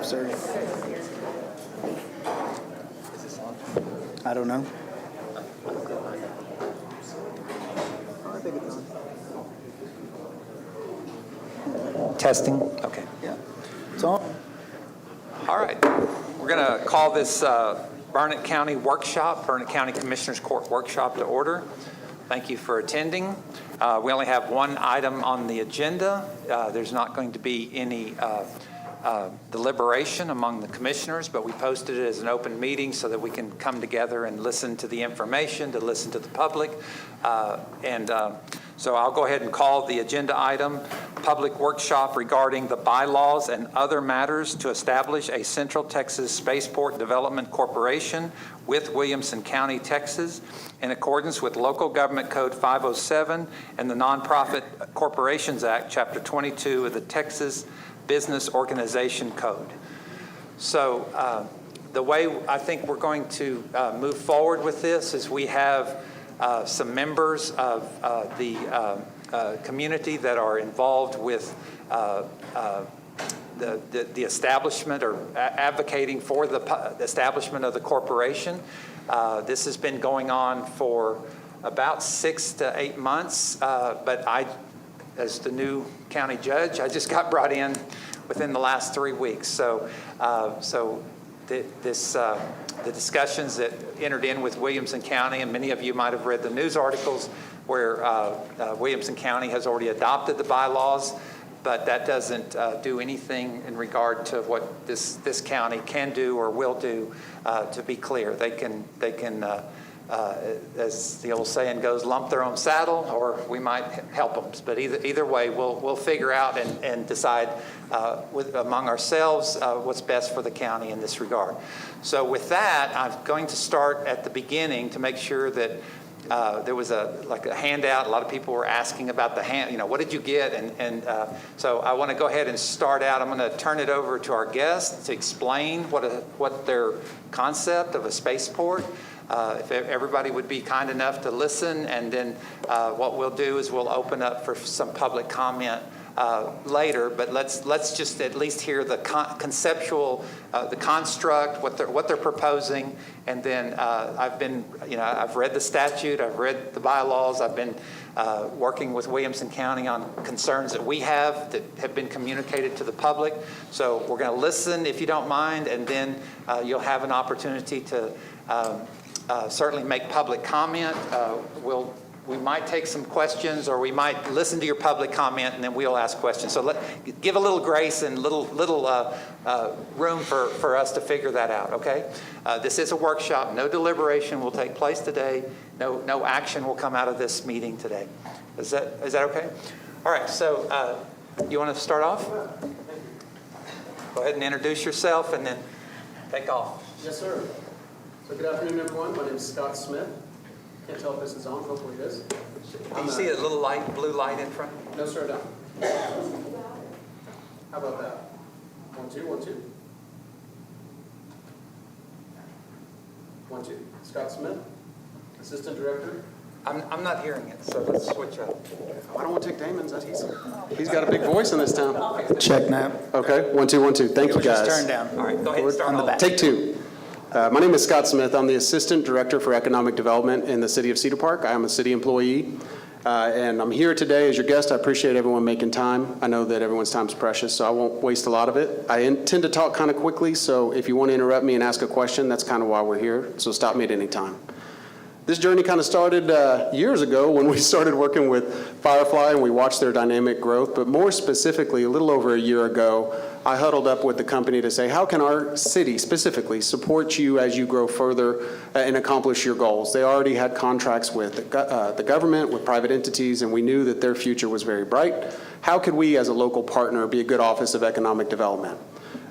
sir. I don't know. I think it's on. Testing. Okay. Yeah. It's on. All right. We're going to call this Burnett County Workshop, Burnett County Commissioners Court Workshop to order. Thank you for attending. We only have one item on the agenda. There's not going to be any deliberation among the commissioners, but we posted it as an open meeting so that we can come together and listen to the information, to listen to the public. So I'll go ahead and call the agenda item, public workshop regarding the bylaws and other matters to establish a Central Texas Spaceport Development Corporation with Williamson County, Texas, in accordance with Local Government Code 507 and the Nonprofit Corporations Act, Chapter 22 of the Texas Business Organization Code. So the way I think we're going to move forward with this is we have some members of the community that are involved with the establishment or advocating for the establishment of the corporation. This has been going on for about 6 to 8 months, but I, as the new county judge, I just got brought in within the last 3 weeks. So, the discussions that entered in with Williamson County, and many of you might have read the news articles where Williamson County has already adopted the bylaws, but that doesn't do anything in regard to what this county can do or will do. To be clear, they can as the old saying goes, lump their own saddle, or we might help them. But either way, we'll figure out and decide among ourselves what's best for the county in this regard. So with that, I'm going to start at the beginning to make sure that there was a handout. A lot of people were asking about the what did you get? So I want to go ahead and start out. I'm going to turn it over to our guests to explain what their concept of a spaceport. If everybody would be kind enough to listen, and then what we'll do is we'll open up for some public comment later. But let's just at least hear the conceptual, the construct, what they're proposing, and then I've read the statute, I've read the bylaws, I've been working with Williamson County on concerns that we have that have been communicated to the public. So we're going to listen, if you don't mind, and then you'll have an opportunity to certainly make public comment. We might take some questions, or we might listen to your public comment, and then we'll ask questions. So give a little grace and little room for us to figure that out, okay? This is a workshop. No deliberation will take place today. No action will come out of this meeting today. Is that okay? All right, so you want to start off? Go ahead and introduce yourself, and then take off. Yes, sir. So good afternoon, everyone. My name is Scott Smith. Can't tell if this is on. Hopefully it is. Do you see a little light, blue light in front? No, sir, down. How about that? 1, 2, 1, 2. 1, 2. Scott Smith, Assistant Director. I'm not hearing it, so let's switch up. I don't want to take Damon's. He's got a big voice in this town. Check now. Okay, 1, 2, 1, 2. Thank you, guys. Just turn down. All right, go ahead and start on the all. back. Take 2. My name is Scott Smith. I'm the Assistant Director for Economic Development in the City of Cedar Park. I am a city employee, and I'm here today as your guest. I appreciate everyone making time. I know that everyone's time is precious, so I won't waste a lot of it. I intend to talk kind of quickly, so if you want to interrupt me and ask a question, that's kind of why we're here, so stop me at any time. This journey kind of started years ago when we started working with Firefly and we watched their dynamic growth, but more specifically, a little over a year ago, I huddled up with the company to say, how can our city specifically support you as you grow further and accomplish your goals? They already had contracts with the government, with private entities, and we knew that their future was very bright. How could we as a local partner be a good office of economic development?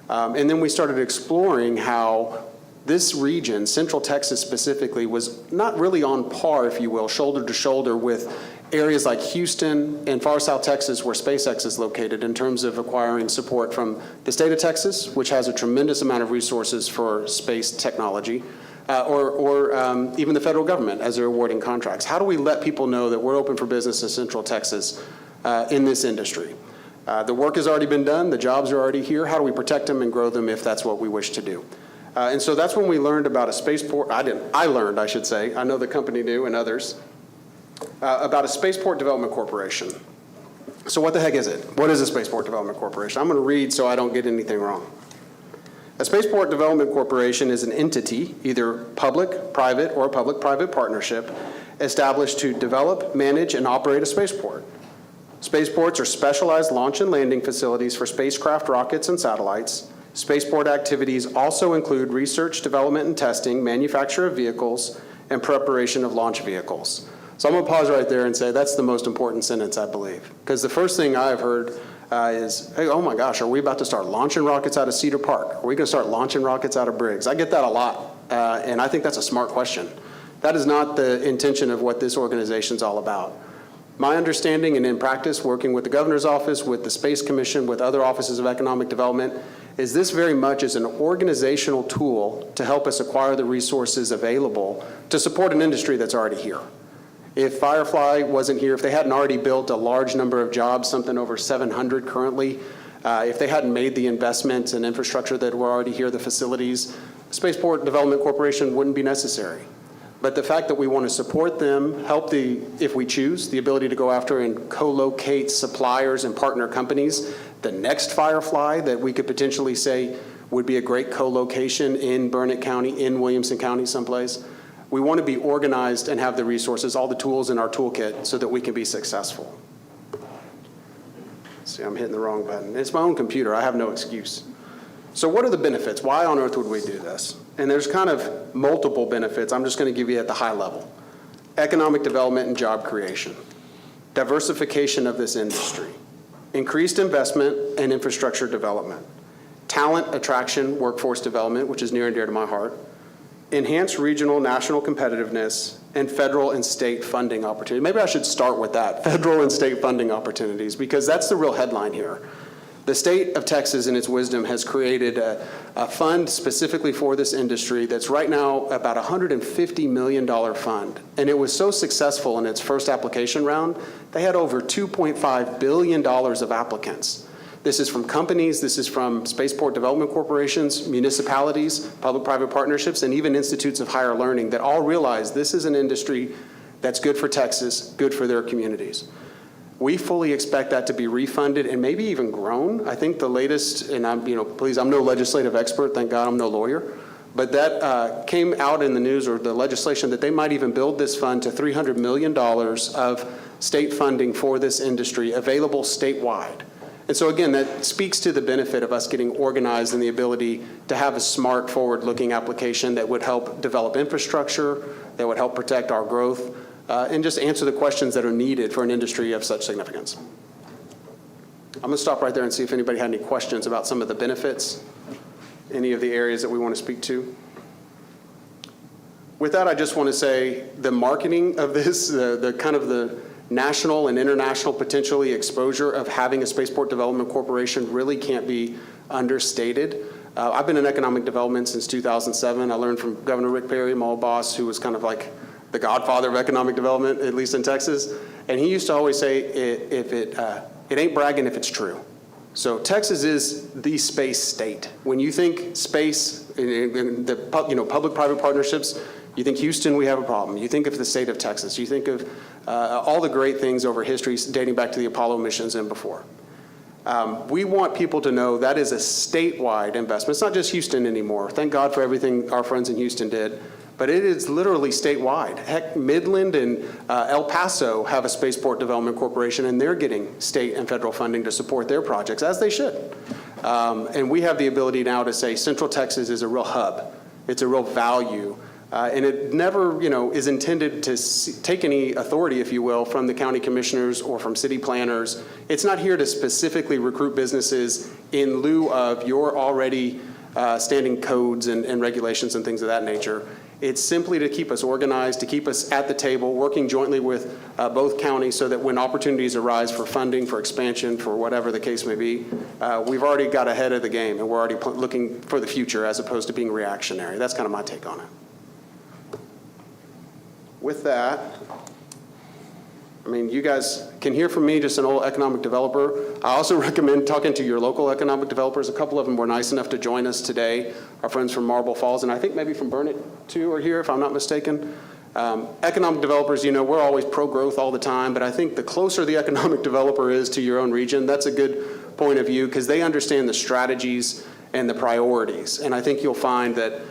And then we started exploring how this region, Central Texas specifically, was not really on par, if you will, shoulder to shoulder with areas like Houston and far South Texas, where SpaceX is located, in terms of acquiring support from the state of Texas, which has a tremendous amount of resources for space technology, or even the federal government as they're awarding contracts. How do we let people know that we're open for business in Central Texas in this industry? The work has already been done. The jobs are already here. How do we protect them and grow them if that's what we wish to do? And so that's when we learned about a spaceport. I learned, I should say. I know the company knew and others. About a Spaceport Development Corporation. So what the heck is it? What is a Spaceport Development Corporation? I'm going to read so I don't get anything wrong. A Spaceport Development Corporation is an entity, either public, private, or a public-private partnership, established to develop, manage, and operate a spaceport. Spaceports are specialized launch and landing facilities for spacecraft, rockets, and satellites. Spaceport activities also include research, development, and testing, manufacture of vehicles, and preparation of launch vehicles. So I'm going to pause right there and say that's the most important sentence, I believe. Because the first thing I've heard is, hey, oh my gosh, are we about to start launching rockets out of Cedar Park? Are we going to start launching rockets out of Briggs? I get that a lot, and I think that's a smart question. That is not the intention of what this organization is all about. My understanding and in practice, working with the governor's office, with the Space Commission, with other offices of economic development, is this very much is an organizational tool to help us acquire the resources available to support an industry that's already here. If Firefly wasn't here, if they hadn't already built a large number of jobs, something over 700 currently, if they hadn't made the investments and infrastructure that were already here, the facilities, Spaceport Development Corporation wouldn't be necessary. But the fact that we want to support them, help if we choose, the ability to go after and co-locate suppliers and partner companies, the next Firefly that we could potentially say would be a great co-location in Burnett County, in Williamson County someplace. We want to be organized and have the resources, all the tools in our toolkit so that we can be successful. See, I'm hitting the wrong button. It's my own computer. I have no excuse. So what are the benefits? Why on earth would we do this? And there's kind of multiple benefits. I'm just going to give you at the high level. Economic development and job creation. Diversification of this industry. Increased investment and infrastructure development. Talent attraction, workforce development, which is near and dear to my heart. Enhanced regional, national competitiveness, and federal and state funding opportunities. Maybe I should start with that, federal and state funding opportunities, because that's the real headline here. The state of Texas, in its wisdom, has created a fund specifically for this industry that's right now about a $150 million fund. And it was so successful in its first application round, they had over $2.5 billion of applicants. This is from companies, this is from spaceport development corporations, municipalities, public-private partnerships, and even institutes of higher learning that all realize this is an industry that's good for Texas, good for their communities. We fully expect that to be refunded and maybe even grown. I think the latest, and I'm no legislative expert, thank God I'm no lawyer, but that came out in the news or the legislation that they might even build this fund to $300 million of state funding for this industry available statewide. And so again, that speaks to the benefit of us getting organized and the ability to have a smart, forward-looking application that would help develop infrastructure, that would help protect our growth, and just answer the questions that are needed for an industry of such significance. I'm going to stop right there and see if anybody had any questions about some of the benefits, any of the areas that we want to speak to. With that, I just want to say the marketing of this, the kind of the national and international potentially exposure of having a Spaceport Development Corporation really can't be understated. I've been in economic development since 2007. I learned from Governor Rick Perry, my old boss, who was kind of like the godfather of economic development, at least in Texas. And he used to always say, it ain't bragging if it's true. So Texas is the space state. When you think space, in the public-private partnerships, you think Houston, we have a problem. You think of the state of Texas. You think of all the great things over history dating back to the Apollo missions and before. We want people to know that is a statewide investment. It's not just Houston anymore. Thank God for everything our friends in Houston did. But it is literally statewide. Heck, Midland and El Paso have a Spaceport Development Corporation, and they're getting state and federal funding to support their projects, as they should. And we have the ability now to say Central Texas is a real hub. It's a real value. And it never, is intended to take any authority, if you will, from the county commissioners or from city planners. It's not here to specifically recruit businesses in lieu of your already standing codes and regulations and things of that nature. It's simply to keep us organized, to keep us at the table, working jointly with both counties so that when opportunities arise for funding, for expansion, for whatever the case may be, we've already got ahead of the game and we're already looking for the future as opposed to being reactionary. That's kind of my take on it. With that, I mean, you guys can hear from me, just an old economic developer. I also recommend talking to your local economic developers. A couple of them were nice enough to join us today. Our friends from Marble Falls, and I think maybe from Burnett too are here, if I'm not mistaken. Economic developers, you know, we're always pro-growth all the time, but I think the closer the economic developer is to your own region, that's a good point of view because they understand the strategies and the priorities. And I think you'll find that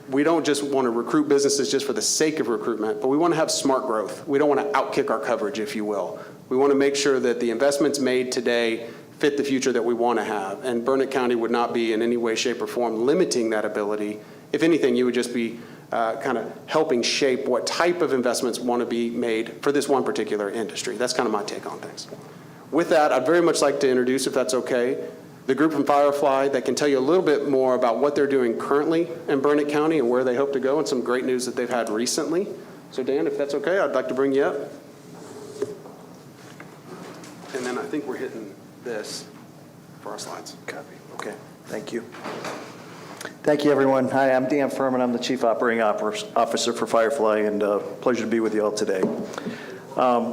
we don't just want to recruit businesses just for the sake of recruitment, but we want to have smart growth. We don't want to outkick our coverage, if you will. We want to make sure that the investments made today fit the future that we want to have. And Burnett County would not be in any way, shape, or form limiting that ability. If anything, you would just be kind of helping shape what type of investments want to be made for this one particular industry. That's kind of my take on things. With that, I'd very much like to introduce, if that's okay, the group from Firefly that can tell you a little bit more about what they're doing currently in Burnett County and where they hope to go and some great news that they've had recently. So Dan, if that's okay, I'd like to bring you up. And then I think we're hitting this for our slides. Copy. Okay. Thank you. Thank you, everyone. Hi, I'm Dan Furman. I'm the Chief Operating Officer for Firefly, and pleasure to be with you all today.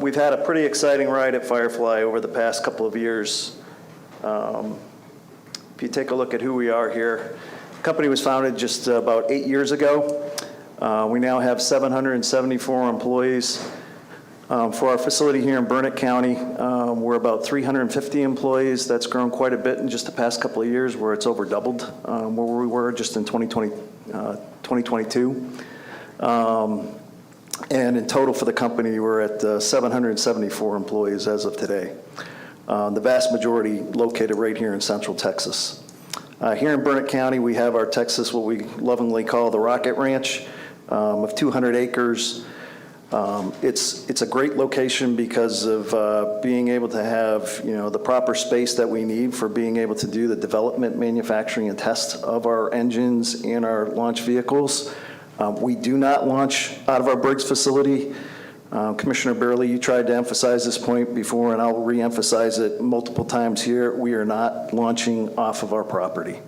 We've had a pretty exciting ride at Firefly over the past couple of years. If you take a look at who we are here, the company was founded just about 8 years ago. We now have 774 employees. For our facility here in Burnett County, we're about 350 employees. That's grown quite a bit in just the past couple of years, where it's over doubled where we were just in 2022. And in total for the company, we're at 774 employees as of today. The vast majority located right here in Central Texas. Here in Burnett County, we have our Texas, what we lovingly call the Rocket Ranch, of 200 acres. It's a great location because of being able to have, you know, the proper space that we need for being able to do the development, manufacturing, and test of our engines and our launch vehicles. We do not launch out of our Briggs facility. Commissioner Burley, you tried to emphasize this point before, and I'll re-emphasize it multiple times here. We are not launching off of our property.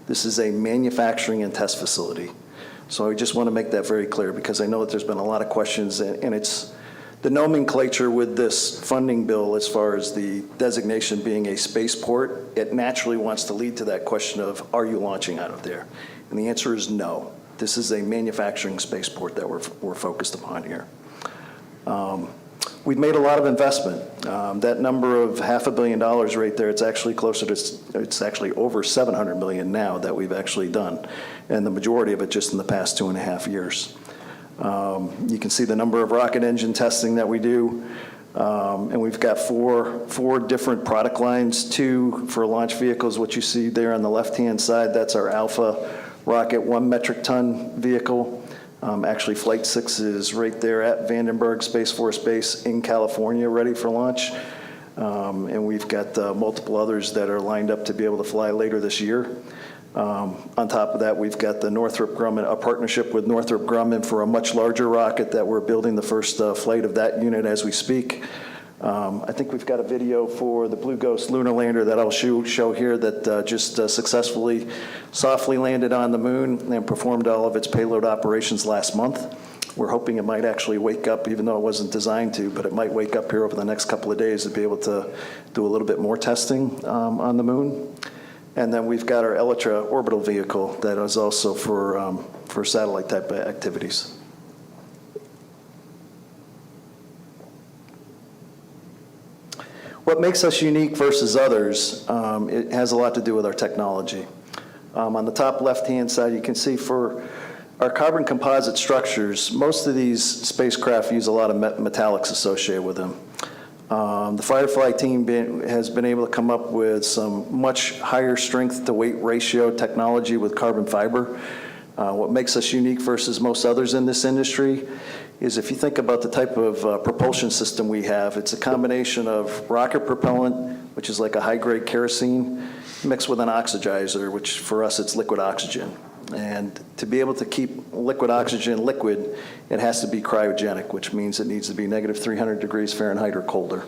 This is a manufacturing and test facility. So I just want to make that very clear because I know that there's been a lot of questions, and it's the nomenclature with this funding bill as far as the designation being a spaceport, it naturally wants to lead to that question of, are you launching out of there? And the answer is no. This is a manufacturing spaceport that we're focused upon here. We've made a lot of investment. That number of $500 million right there, it's actually closer to, it's actually over $700 million now that we've actually done, and the majority of it just in the past 2.5 years. You can see the number of rocket engine testing that we do, and we've got four different product lines, 2 for launch vehicles. What you see there on the left-hand side, that's our Alpha rocket 1 metric ton vehicle. Actually, Flight 6 is right there at Vandenberg Space Force Base in California, ready for launch. And we've got multiple others that are lined up to be able to fly later this year. On top of that, we've got the Northrop Grumman, a partnership with Northrop Grumman for a much larger rocket that we're building the first flight of that unit as we speak. I think we've got a video for the Blue Ghost lunar lander that I'll show here that just successfully softly landed on the moon and performed all of its payload operations last month. We're hoping it might actually wake up, even though it wasn't designed to, but it might wake up here over the next couple of days to be able to do a little bit more testing on the moon. And then we've got our Elytra orbital vehicle that is also for satellite type activities. What makes us unique versus others, it has a lot to do with our technology. On the top left-hand side, you can see for our carbon composite structures, most of these spacecraft use a lot of metallics associated with them. The Firefly team has been able to come up with some much higher strength to weight ratio technology with carbon fiber. What makes us unique versus most others in this industry is if you think about the type of propulsion system we have, it's a combination of rocket propellant, which is like a high-grade kerosene, mixed with an oxidizer, which for us it's liquid oxygen. And to be able to keep liquid oxygen liquid, it has to be cryogenic, which means it needs to be negative 300 degrees Fahrenheit or colder.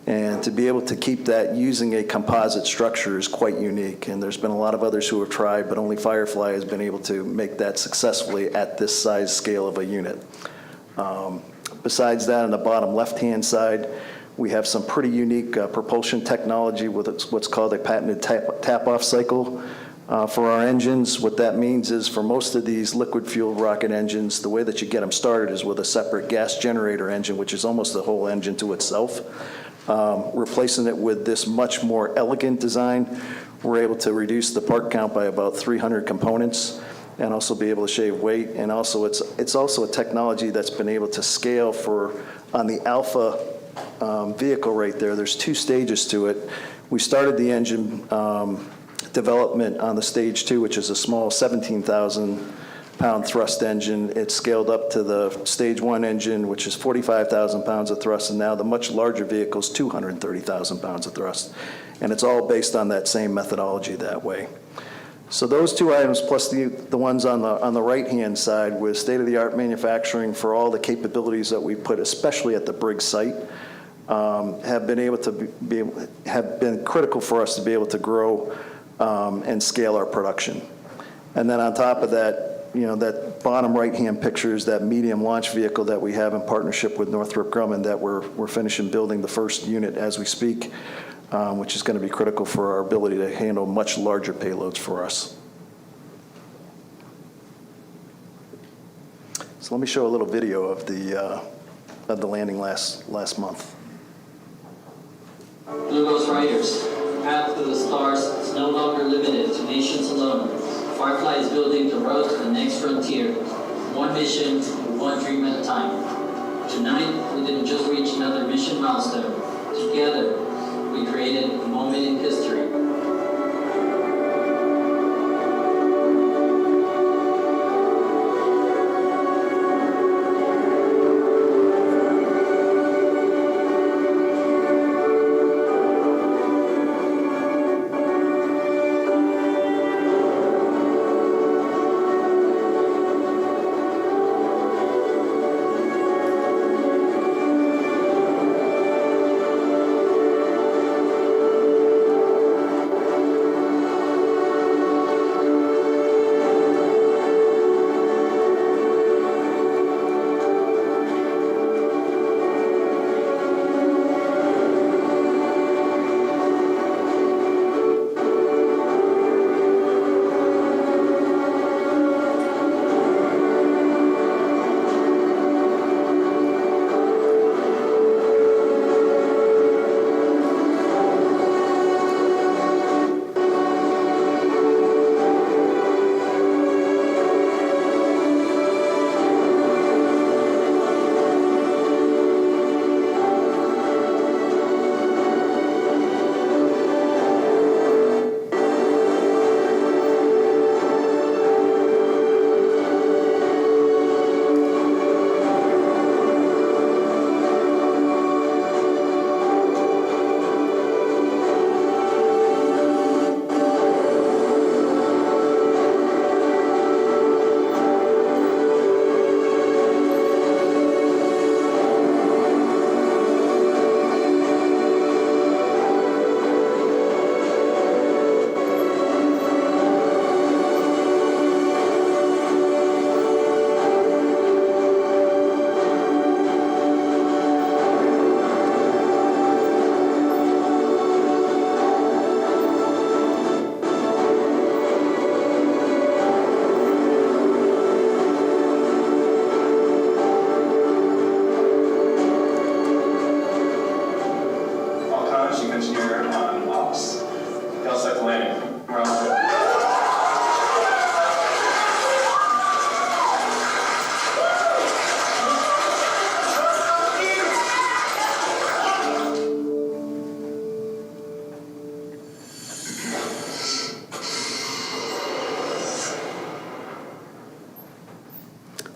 And to be able to keep that using a composite structure is quite unique. And there's been a lot of others who have tried, but only Firefly has been able to make that successfully at this size scale of a unit. Besides that, on the bottom left-hand side, we have some pretty unique propulsion technology with what's called a patented tap-off cycle for our engines. What that means is for most of these liquid-fueled rocket engines, the way that you get them started is with a separate gas generator engine, which is almost the whole engine to itself. Replacing it with this much more elegant design, we're able to reduce the part count by about 300 components and also be able to shave weight. And also it's also a technology that's been able to scale on the Alpha vehicle right there. There's 2 stages to it. We started the engine development on the stage 2, which is a small 17,000-pound thrust engine. It's scaled up to the stage 1 engine, which is 45,000 pounds of thrust, and now the much larger vehicle is 230,000 pounds of thrust. And it's all based on that same methodology that way. So those 2 items, plus the ones on the right-hand side with state-of-the-art manufacturing for all the capabilities that we put, especially at the Briggs site, have been critical for us to be able to grow and scale our production. And then on top of that, that bottom right-hand picture is that medium launch vehicle that we have in partnership with Northrop Grumman that we're finishing building the first unit as we speak, which is going to be critical for our ability to handle much larger payloads for us. So let me show a little video of the landing last month. Blue Ghost Riders, path to the stars is no longer limited to nations alone. Firefly is building the road to the next frontier. One mission, one dream at a time. Tonight, we didn't just reach another mission milestone. Together, we created a moment in history.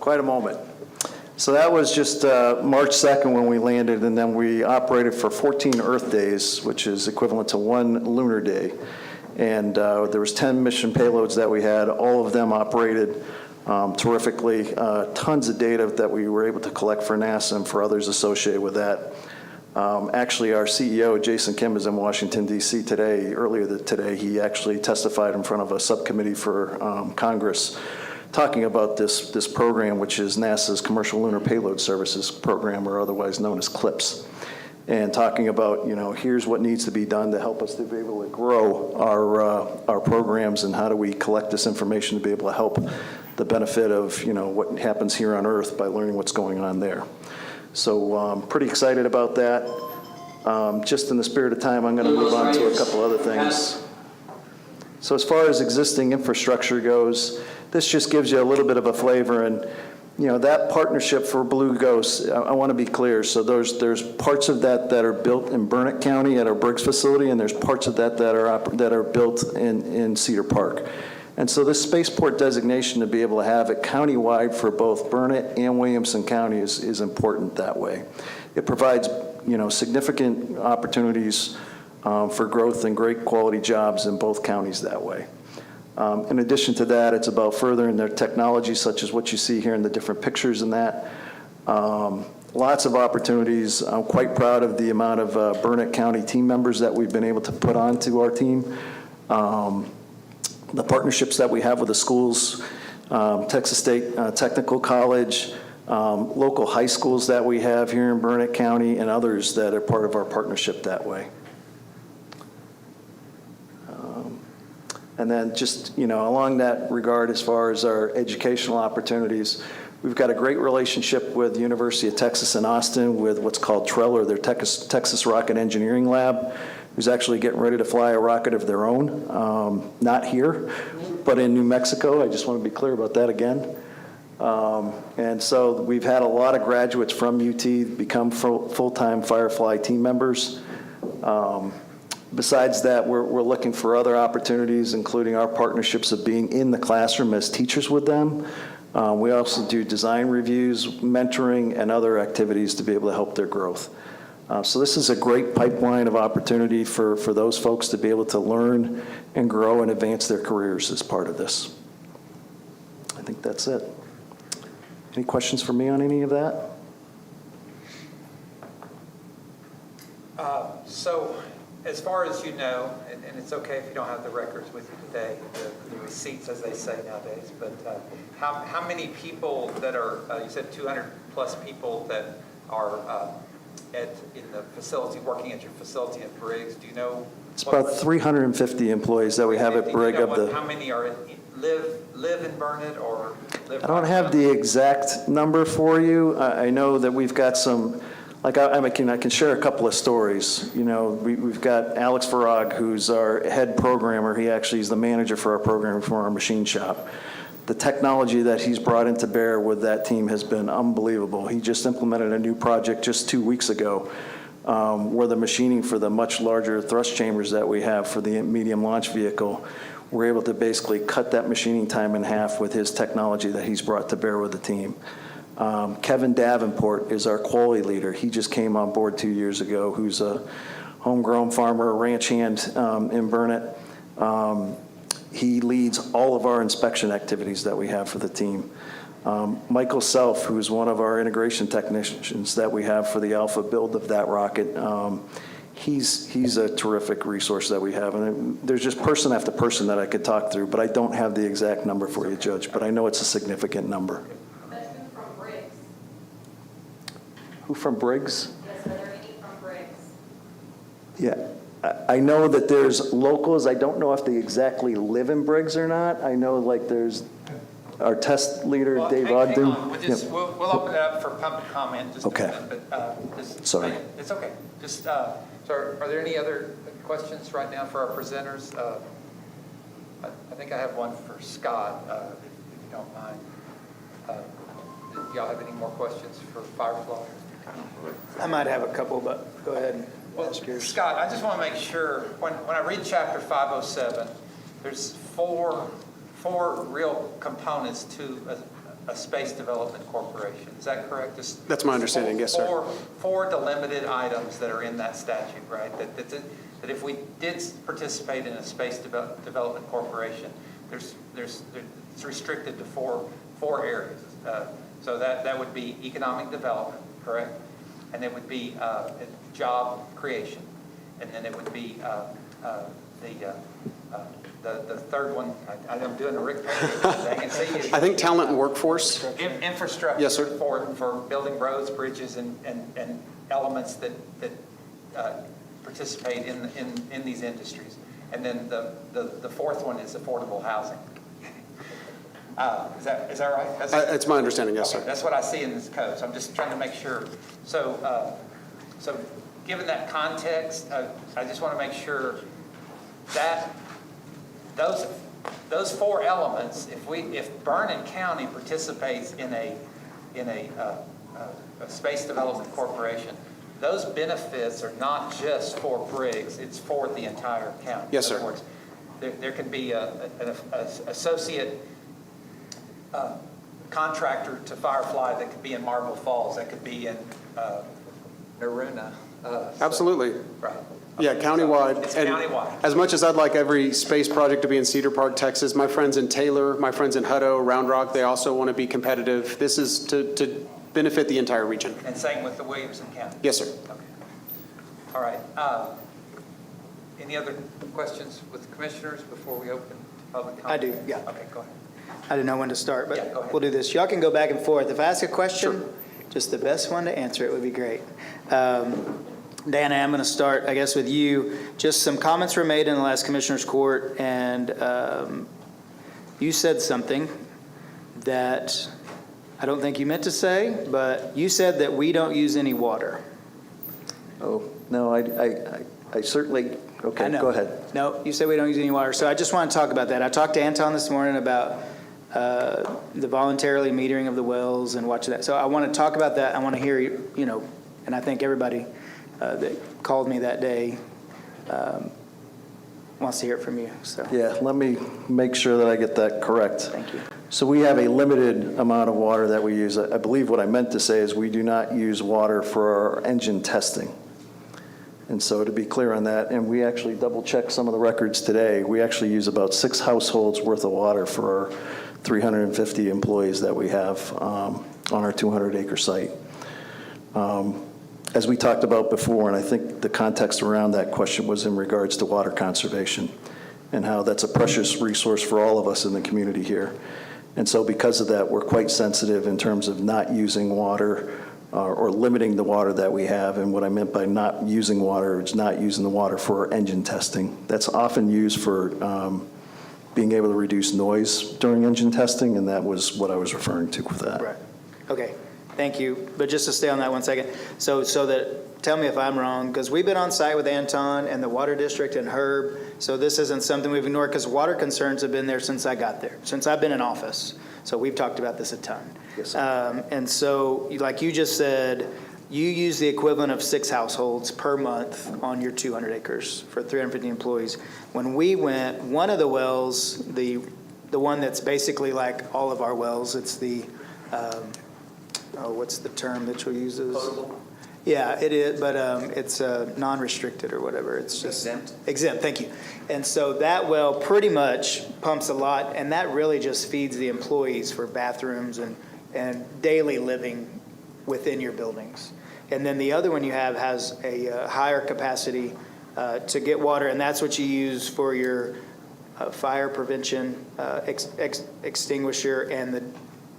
Quite a moment. So that was just March 2nd when we landed, and then we operated for 14 Earth days, which is equivalent to 1 lunar day. And there was 10 mission payloads that we had. All of them operated terrifically. Tons of data that we were able to collect for NASA and for others associated with that. Actually, our CEO, Jason Kim, is in Washington, D.C. today. Earlier today, he actually testified in front of a subcommittee for Congress talking about this program, which is NASA's Commercial Lunar Payload Services Program, or otherwise known as CLPS, and talking about, here's what needs to be done to help us to be able to grow our programs, and how do we collect this information to be able to help the benefit of, what happens here on Earth by learning what's going on there. So I'm pretty excited about that. Just in the spirit of time, I'm going to move on to a couple other things. So as far as existing infrastructure goes, this just gives you a little bit of a flavor. And that partnership for Blue Ghost, I want to be clear. So there's parts of that are built in Burnett County at our Briggs facility, and there's parts of that are built in Cedar Park. And so this spaceport designation, to be able to have it countywide for both Burnett and Williamson County, is important that way. It provides significant opportunities for growth and great quality jobs in both counties that way. In addition to that, it's about furthering their technology, such as what you see here in the different pictures in that. Lots of opportunities. I'm quite proud of the amount of Burnett County team members that we've been able to put onto our team. The partnerships that we have with the schools, Texas State Technical College, local high schools that we have here in Burnett County, and others that are part of our partnership that way. And then just, along that regard, as far as our educational opportunities, we've got a great relationship with the University of Texas in Austin with what's called Treller, their Texas Rocket Engineering Lab, who's actually getting ready to fly a rocket of their own, not here, but in New Mexico. I just want to be clear about that again. And so we've had a lot of graduates from UT become full-time Firefly team members. Besides that, we're looking for other opportunities, including our partnerships of being in the classroom as teachers with them. We also do design reviews, mentoring, and other activities to be able to help their growth. So this is a great pipeline of opportunity for those folks to be able to learn and grow and advance their careers as part of this. I think that's it. Any questions for me on any of that? So as far as you know, and it's okay if you don't have the records with you today, the receipts, as they say nowadays, but how many people that are, you said 200 plus people that are in the facility, working at your facility at Briggs, do you know? It's about 350 employees that we have at Briggs. How many are live in Burnett or live? I don't have the exact number for you. I know that we've got some, like I can share a couple of stories. We've got Alex Farag, who's our head programmer. He actually is the manager for our program for our machine shop. The technology that he's brought into bear with that team has been unbelievable. He just implemented a new project just 2 weeks ago where the machining for the much larger thrust chambers that we have for the medium launch vehicle, we're able to basically cut that machining time in half with his technology that he's brought to bear with the team. Kevin Davenport is our quality leader. He just came on board 2 years ago, who's a homegrown farmer, a ranch hand in Burnett. He leads all of our inspection activities that we have for the team. Michael Self, who's one of our integration technicians that we have for the alpha build of that rocket, he's a terrific resource that we have. And there's just person after person that I could talk through, but I don't have the exact number for you, Judge, but I know it's a significant number. That's been from Briggs. Who from Briggs? Yes, are there any from Briggs? Yeah. I know that there's locals. I don't know if they exactly live in Briggs or not. I know like there's our test leader, Well, Dave hang Ogden. on. We'll open it up for public comment. Just Okay. a minute, but, Sorry. It's okay. Just, so are there any other questions right now for our presenters? I think I have one for Scott, if you don't mind. Do y'all have any more questions for Firefly? I might have a couple, but go ahead and Well, ask yours. Scott, I just want to make sure, when I read chapter 507, there's four real components to a space development corporation. Is that correct? That's my understanding, yes, sir. Four delimited items that are in that statute, right? That if we did participate in a space development corporation, it's restricted to four areas. So that would be economic development, correct? And it would be job creation, and then it would be the The third one, I'm doing the Rick Perry thing, and see. I think talent and workforce. Infrastructure. Yes, sir. For building roads, bridges, and elements that participate in these industries. And then the fourth one is affordable housing. Is that right? It's my understanding, yes, Okay, sir. that's what I see in this code, so I'm just trying to make sure. So given that context, I just want to make sure that those four elements, if Vernon County participates in a space development corporation, those benefits are not just for Briggs, it's for the entire county. Yes, sir. In other words, there can be an associate contractor to Firefly that could be in Marble Falls, that could be in Naruna. Absolutely. Right. Yeah, countywide. It's And countywide. as much as I'd like every space project to be in Cedar Park, Texas, my friends in Taylor, my friends in Hutto, Round Rock, they also want to be competitive. This is to benefit the entire region. And same with the Williamson County? Yes, sir. Okay. All right. Any other questions with the commissioners before we open to public comment? I do, yeah. Okay, go ahead. I didn't know when to start, Yeah, go but ahead. we'll do this. Y'all can go back and forth. If I ask a question, just the best one to answer it would be great. Dana, I'm going to start, I guess, with you. Just some comments were made in the last Commissioner's Court, and you said something that I don't think you meant to say, but you said that we don't use any water. Oh, no, I certainly, I okay, know. go ahead. No, you said we don't use any water. So I just want to talk about that. I talked to Anton this morning about the voluntarily metering of the wells and watching that. So I want to talk about that. I want to hear you, and I think everybody that called me that day wants to hear it from you. So Yeah, let me make sure that I get that correct. thank you. So we have a limited amount of water that we use. I believe what I meant to say is we do not use water for our engine testing. And so to be clear on that, and we actually double-checked some of the records today, we actually use about 6 households worth of water for our 350 employees that we have on our 200-acre site. As we talked about before, and I think the context around that question was in regards to water conservation and how that's a precious resource for all of us in the community here. And so because of that, we're quite sensitive in terms of not using water or limiting the water that we have. And what I meant by not using water is not using the water for engine testing. That's often used for being able to reduce noise during engine testing, and that was what I was referring to with that. Right. Okay. Thank you. But just to stay on that 1 second. So that, tell me if I'm wrong, because we've been on site with Anton and the Water District and Herb. So this isn't something we've ignored, because water concerns have been there since I got there, since I've been in office. So we've talked about this a ton. Yes, sir. And so, like you just said, you use the equivalent of 6 households per month on your 200 acres for 350 employees. When we went, one of the wells, the one that's basically like all of our wells, it's the, what's the term that you uses? Potable? Yeah, it is, but it's non-restricted or whatever. It's just Exempt. Exempt, thank you. And so that well pretty much pumps a lot, and that really just feeds the employees for bathrooms and daily living within your buildings. And then the other one you have has a higher capacity to get water, and that's what you use for your fire prevention extinguisher and the,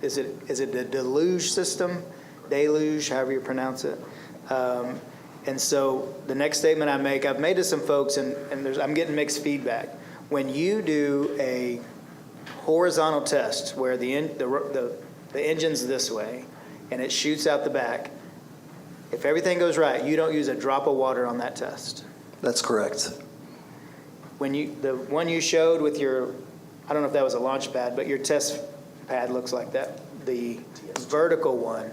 is it the deluge system? Deluge, however you pronounce it. And so the next statement I make, I've made to some folks, and I'm getting mixed feedback. When you do a horizontal test where the engine's this way and it shoots out the back, if everything goes right, you don't use a drop of water on that test. That's correct. When the one you showed with your, I don't know if that was a launch pad, but your test pad looks like that. The vertical one,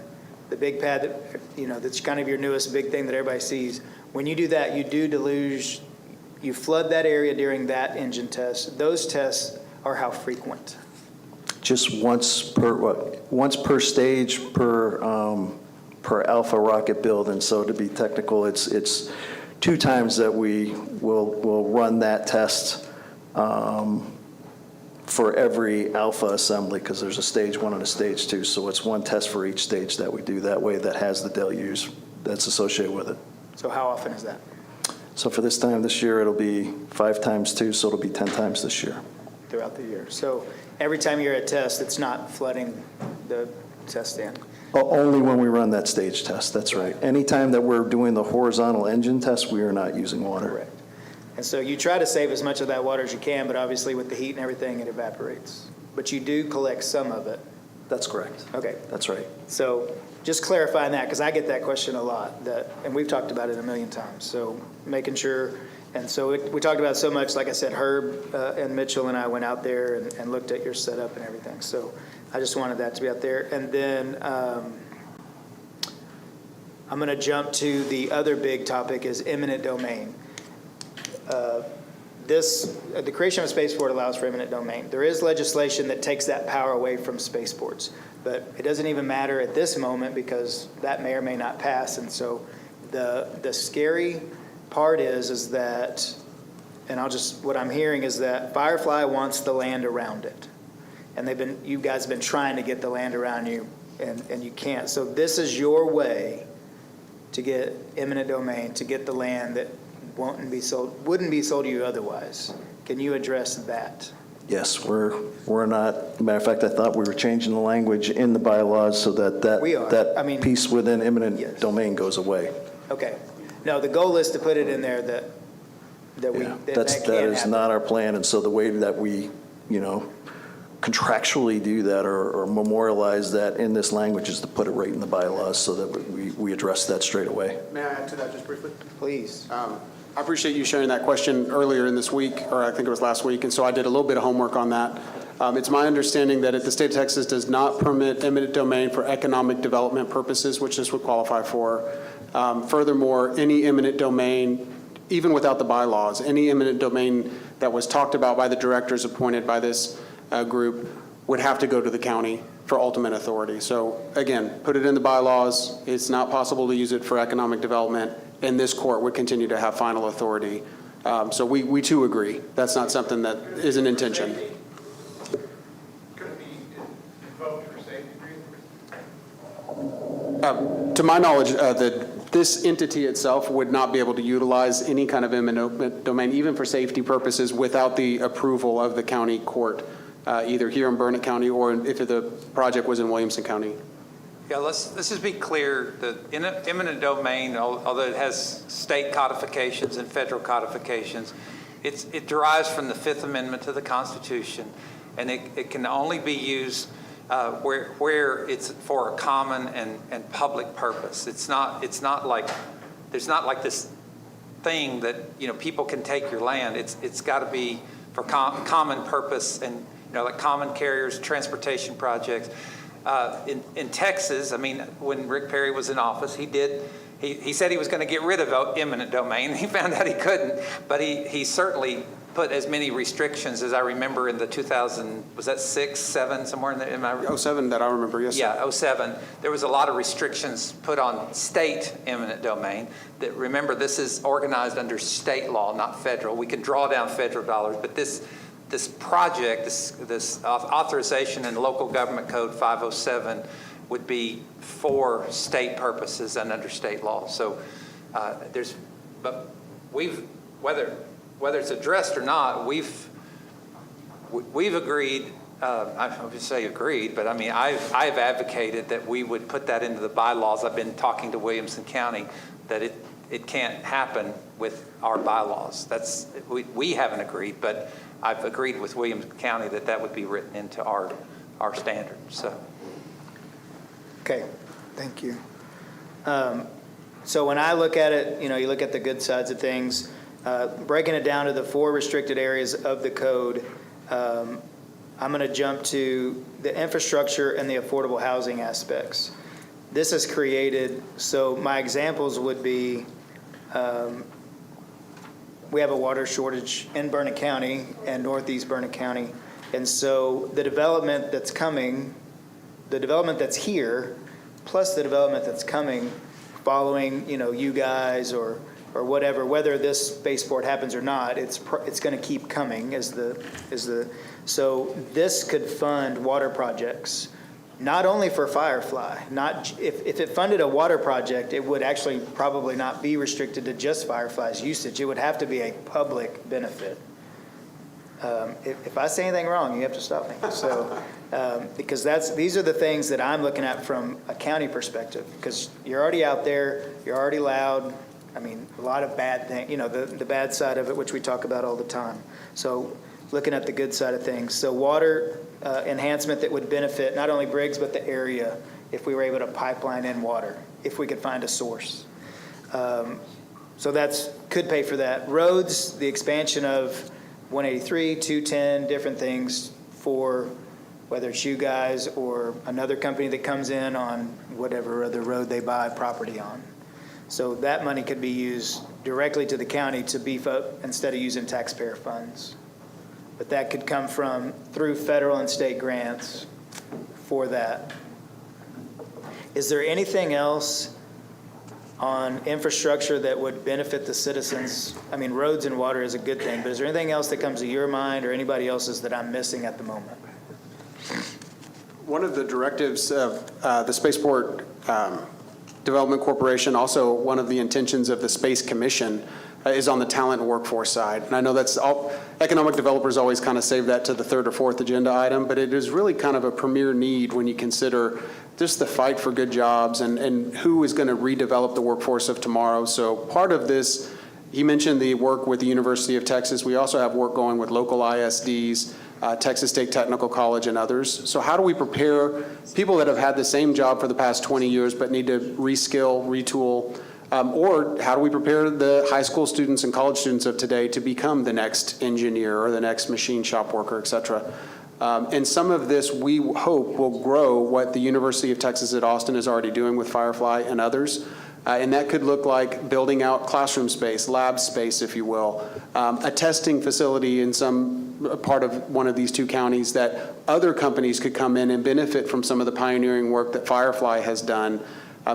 the big pad that, that's kind of your newest big thing that everybody sees. When you do that, you do deluge, you flood that area during that engine test. Those tests are how frequent? Just once per stage per Alpha rocket build. And so to be technical, it's 2 times that we will run that test for every Alpha assembly, because there's a stage 1 and a stage 2. So it's 1 test for each stage that we do that way that has the deluge that's associated with it. So how often is that? So for this time this year, it'll be 5 times 2, so it'll be 10 times this year. throughout the year. So every time you're at test, it's not flooding the test stand. Only when we run that stage test, that's right. Anytime that we're doing the horizontal engine test, we are not using water. Correct. And so you try to save as much of that water as you can, but obviously with the heat and everything, it evaporates. But you do collect some of it. That's correct. Okay. That's right. So just clarifying that, because I get that question a lot, and we've talked about it a million times. So making sure, and so we talked about it so much, like I said, Herb and Mitchell and I went out there and looked at your setup and everything. So I just wanted that to be out there. And then I'm going to jump to the other big topic is eminent domain. The creation of a spaceport allows for eminent domain. There is legislation that takes that power away from spaceports, but it doesn't even matter at this moment because that may or may not pass. And so the scary part is that, and what I'm hearing is that Firefly wants the land around it. And you guys have been trying to get the land around you, and you can't. So this is your way to get eminent domain, to get the land that wouldn't be sold to you otherwise. Can you address that? Yes, we're not, matter of fact, I thought we were changing the language in the bylaws so that We are. that I mean, piece within eminent yes. domain goes away. Okay. No, the goal is to put it in there that Yeah, that that can is happen. not our plan, and so the way that we, contractually do that or memorialize that in this language is to put it right in the bylaws so that we address that straight away. May I add to that just briefly? Please. I appreciate you sharing that question earlier in this week, or I think it was last week, and so I did a little bit of homework on that. It's my understanding that the state of Texas does not permit eminent domain for economic development purposes, which this would qualify for. Furthermore, any eminent domain, even without the bylaws, any eminent domain that was talked about by the directors appointed by this group would have to go to the county for ultimate authority. So again, put it in the bylaws. It's not possible to use it for economic development, and this court would continue to have final authority. So we too agree. That's not something that is an intention. Could it be invoked for safety reasons? To my knowledge, this entity itself would not be able to utilize any kind of eminent domain, even for safety purposes, without the approval of the county court, either here in Burnett County or if the project was in Williamson County. Yeah, let's just be clear. The eminent domain, although it has state codifications and federal codifications, it derives from the Fifth Amendment to the Constitution, and it can only be used where it's for a common and public purpose. It's not like there's not like this thing that people can take your land. It's got to be for common purpose and like common carriers, transportation projects. In Texas, I mean, when Rick Perry was in office, he said he was going to get rid of eminent domain. He found out he couldn't, but he certainly put as many restrictions as I remember in the 2000, was that 6, 7, somewhere in there? 07 that I remember, yes. Yeah, 07. There was a lot of restrictions put on state eminent domain. That remember, this is organized under state law, not federal. We can draw down federal dollars, but this project, this authorization in Local Government Code 507 would be for state purposes and under state law. So whether it's addressed or not, we've agreed. I would say agreed, but I mean I've advocated that we would put that into the bylaws. I've been talking to Williamson County that it can't happen with our bylaws. We haven't agreed, but I've agreed with Williamson County that would be written into our standards. So. Okay, thank you. So when I look at it, you look at the good sides of things, breaking it down to the 4 restricted areas of the code, I'm going to jump to the infrastructure and the affordable housing aspects. This is created, so my examples would be, we have a water shortage in Burnett County and northeast Burnett County. And so the development that's coming, the development that's here, plus the development that's coming following, you guys or whatever, whether this spaceport happens or not, it's going to keep coming so this could fund water projects not only for Firefly, if it funded a water project, it would actually probably not be restricted to just Firefly's usage. It would have to be a public benefit. If I say anything wrong, you have to stop me. So, because these are the things that I'm looking at from a county perspective, because you're already out there, you're already loud. I mean, a lot of bad things, the bad side of it, which we talk about all the time. So looking at the good side of things. So water enhancement that would benefit not only Briggs, but the area if we were able to pipeline in water, if we could find a source. So could pay for that. Roads, the expansion of 183, 210, different things for whether it's you guys or another company that comes in on whatever other road they buy property on. So that money could be used directly to the county to beef up instead of using taxpayer funds. But that could come through federal and state grants for that. Is there anything else on infrastructure that would benefit the citizens? I mean, roads and water is a good thing, but is there anything else that comes to your mind or anybody else's that I'm missing at the moment? One of the directives of the Spaceport Development Corporation, also one of the intentions of the Space Commission, is on the talent and workforce side. And I know economic developers always kind of save that to the third or fourth agenda item, but it is really kind of a premier need when you consider just the fight for good jobs and who is going to redevelop the workforce of tomorrow. So part of this, he mentioned the work with the University of Texas. We also have work going with local ISDs, Texas State Technical College, and others. So how do we prepare people that have had the same job for the past 20 years but need to reskill, retool, or how do we prepare the high school students and college students of today to become the next engineer or the next machine shop worker, et cetera? And some of this, we hope, will grow what the University of Texas at Austin is already doing with Firefly and others. And that could look like building out classroom space, lab space, if you will, a testing facility in some part of one of these two counties that other companies could come in and benefit from some of the pioneering work that Firefly has done.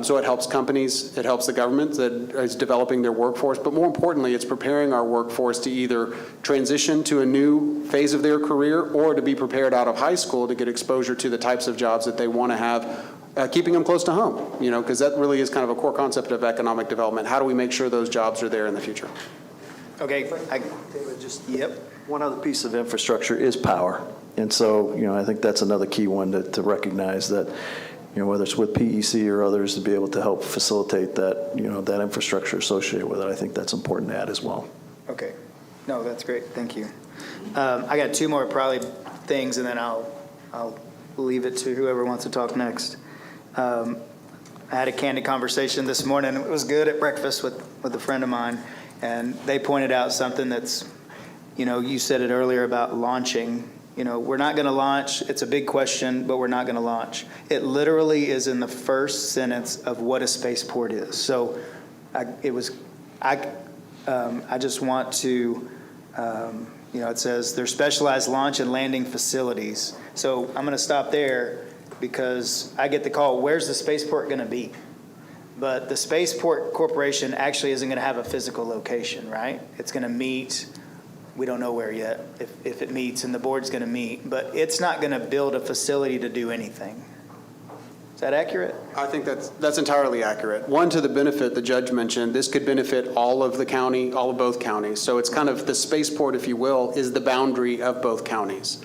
So it helps companies, it helps the government that is developing their workforce, but more importantly, it's preparing our workforce to either transition to a new phase of their career or to be prepared out of high school to get exposure to the types of jobs that they want to have, keeping them close to home, because that really is kind of a core concept of economic development. How do we make sure those jobs are there in the future? Okay. David, just Yep. one other piece of infrastructure is power. And so, I think that's another key one to recognize that, whether it's with PEC or others, to be able to help facilitate that, that infrastructure associated with it. I think that's important to add as well. Okay. No, that's great. Thank you. I got two more probably things, and then I'll leave it to whoever wants to talk next. I had a candid conversation this morning. It was good at breakfast with a friend of mine, and they pointed out something that's, you said it earlier about launching. We're not going to launch. It's a big question, but we're not going to launch. It literally is in the first sentence of what a spaceport is. So I just want to, it says they're specialized launch and landing facilities. So I'm going to stop there because I get the call, where's the spaceport going to be? But the Spaceport Corporation actually isn't going to have a physical location, right? It's going to meet. We don't know where yet, if it meets, and the board's going to meet, but it's not going to build a facility to do anything. Is that accurate? I think that's entirely accurate. One, to the benefit the judge mentioned, this could benefit all of the county, all of both counties. So it's kind of the spaceport, if you will, is the boundary of both counties.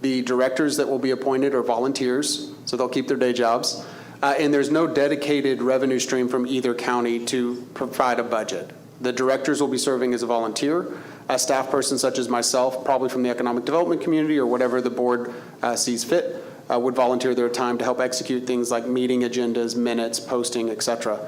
The directors that will be appointed are volunteers, so they'll keep their day jobs. And there's no dedicated revenue stream from either county to provide a budget. The directors will be serving as a volunteer. A staff person such as myself, probably from the economic development community or whatever the board sees fit, would volunteer their time to help execute things like meeting agendas, minutes, posting, et cetera.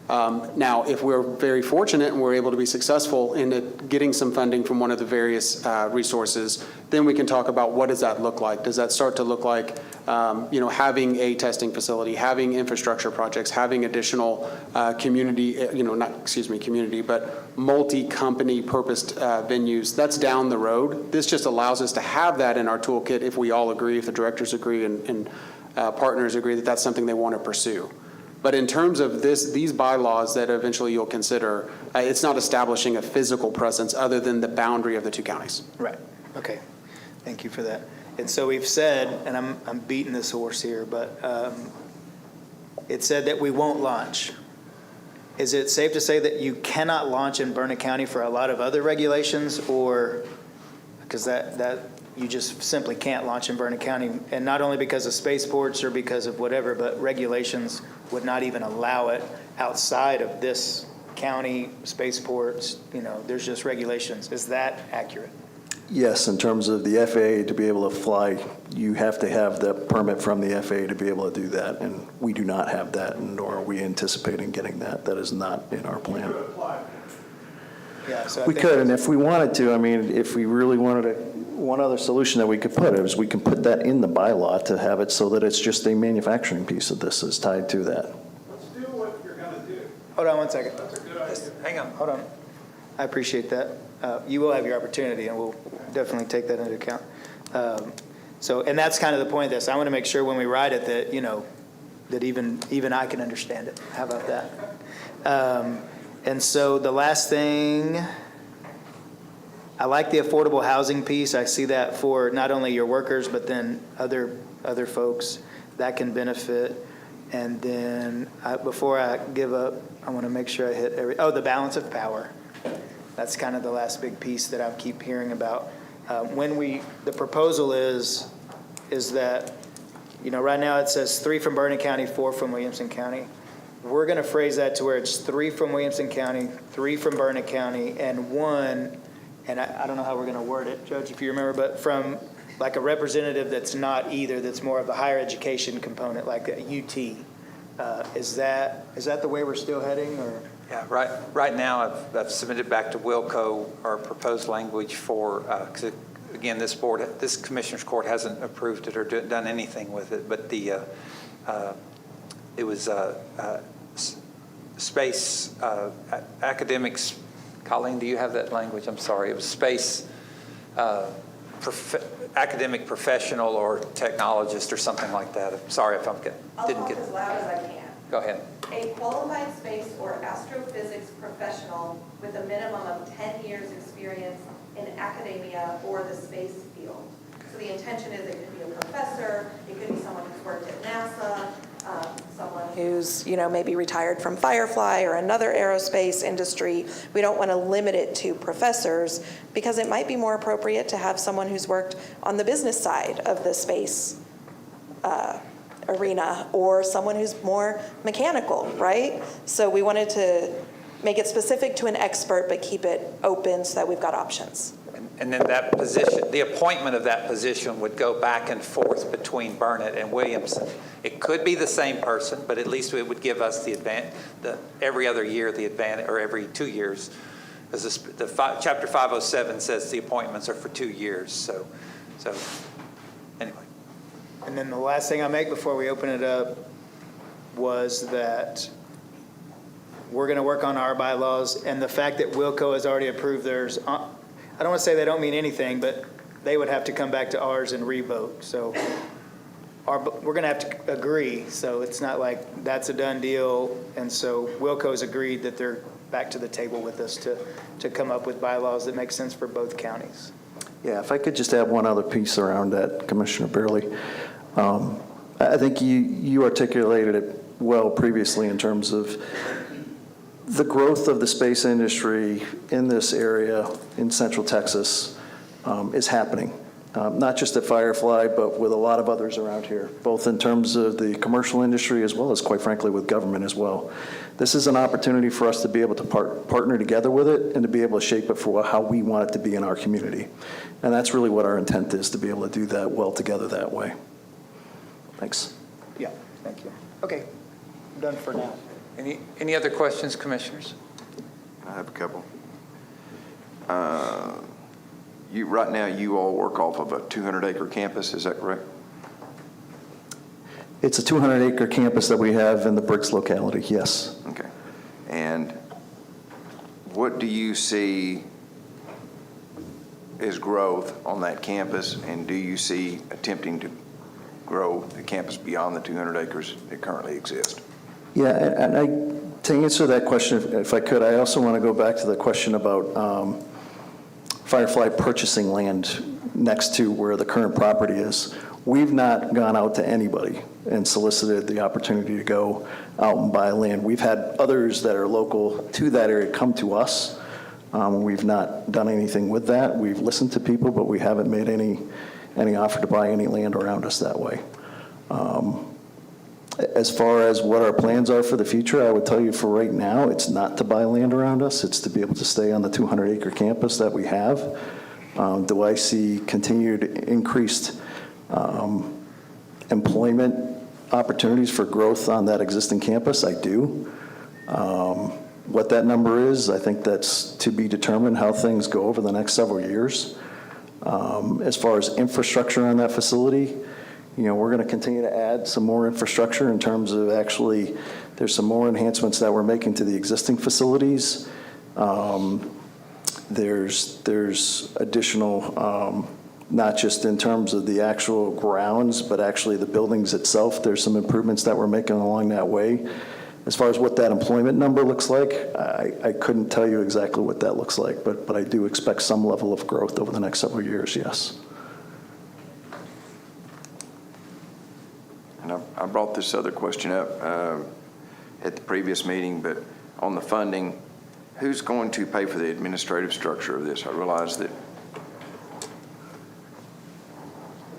Now, if we're very fortunate and we're able to be successful in getting some funding from one of the various resources, then we can talk about what does that look like. Does that start to look like, having a testing facility, having infrastructure projects, having additional community, but multi-company purposed venues? That's down the road. This just allows us to have that in our toolkit if we all agree, if the directors agree and partners agree that that's something they want to pursue. But in terms of these bylaws that eventually you'll consider, it's not establishing a physical presence other than the boundary of the two counties. Right. Okay. Thank you for that. And so we've said, and I'm beating this horse here, but it said that we won't launch. Is it safe to say that you cannot launch in Burnett County for a lot of other regulations, or because that you just simply can't launch in Burnett County, and not only because of spaceports or because of whatever, but regulations would not even allow it outside of this county, spaceports, there's just regulations. Is that accurate? Yes, in terms of the FAA to be able to fly, you have to have the permit from the FAA to be able to do that, and we do not have that, nor are we anticipating getting that. That is not in our plan. Yeah, so I We think could, and if we wanted to, I mean, if we really wanted one other solution that we could put is we can put that in the bylaw to have it so that it's just a manufacturing piece of this is tied to that. Let's do what you're going to do. Hold on one second. That's a good idea. Hang on. Hold on. I appreciate that. You will have your opportunity, and we'll definitely take that into account. And that's kind of the point of this. I want to make sure when we write it that, that even I can understand it. How about that? And so the last thing, I like the affordable housing piece. I see that for not only your workers, but then other folks that can benefit. And then before I give up, I want to make sure I hit the balance of power. That's kind of the last big piece that I keep hearing about. The proposal is that, right now it says 3 from Burnett County, 4 from Williamson County. We're going to phrase that to where it's 3 from Williamson County, 3 from Burnett County, and 1, and I don't know how we're going to word it, Judge, if you remember, but from like a representative that's not either, that's more of the higher education component, like a UT. Is that the way we're still heading, or? Yeah, right now, I've submitted back to Wilco our proposed language for, 'cause again, this Commissioners Court hasn't approved it or done anything with it, but it was space academics. Colleen, do you have that language? I'm sorry. It was space academic professional or technologist or something like that. I'm sorry if I'll didn't talk get. as loud as I can. Go ahead. A qualified space or astrophysics professional with a minimum of 10 years experience in academia or the space field. So the intention is it could be a professor, it could be someone who's worked at NASA, someone who's, maybe retired from Firefly or another aerospace industry. We don't want to limit it to professors because it might be more appropriate to have someone who's worked on the business side of the space arena, or someone who's more mechanical, right? So we wanted to make it specific to an expert, but keep it open so that we've got options. And then that position, the appointment of that position would go back and forth between Burnett and Williamson. It could be the same person, but at least it would give us every other year the advantage, or every 2 years. As Chapter 507 says the appointments are for 2 years. So anyway. And then the last thing I make before we open it up was that we're going to work on our bylaws, and the fact that Wilco has already approved theirs, I don't want to say they don't mean anything, but they would have to come back to ours and revote. So we're going to have to agree. So it's not like that's a done deal. And so Wilco's agreed that they're back to the table with us to come up with bylaws that make sense for both counties. Yeah, if I could just add one other piece around that, Commissioner Burley. I think you articulated it well previously in terms of the growth of the space industry in this area in Central Texas is happening. Not just at Firefly, but with a lot of others around here, both in terms of the commercial industry as well as, quite frankly, with government as well. This is an opportunity for us to be able to partner together with it and to be able to shape it for how we want it to be in our community. And that's really what our intent is, to be able to do that well together that way. Thanks. Yeah, thank you. Okay, I'm done for now. Any other questions, commissioners? I have a couple. Right now, you all work off of a 200-acre campus, is that correct? It's a 200-acre campus that we have in the Briggs locality, yes. Okay. And what do you see as growth on that campus, and do you see attempting to grow the campus beyond the 200 acres that currently exist? Yeah, and to answer that question, if I could, I also want to go back to the question about Firefly purchasing land next to where the current property is. We've not gone out to anybody and solicited the opportunity to go out and buy land. We've had others that are local to that area come to us. We've not done anything with that. We've listened to people, but we haven't made any offer to buy any land around us that way. As far as what our plans are for the future, I would tell you for right now, it's not to buy land around us. It's to be able to stay on the 200-acre campus that we have. Do I see continued increased employment opportunities for growth on that existing campus? I do. What that number is, I think that's to be determined how things go over the next several years. As far as infrastructure on that facility, we're going to continue to add some more infrastructure in terms of actually, there's some more enhancements that we're making to the existing facilities. There's additional, not just in terms of the actual grounds, but actually the buildings itself. There's some improvements that we're making along that way. As far as what that employment number looks like, I couldn't tell you exactly what that looks like, but I do expect some level of growth over the next several years, yes. And I brought this other question up at the previous meeting, but on the funding, who's going to pay for the administrative structure of this? I realize that.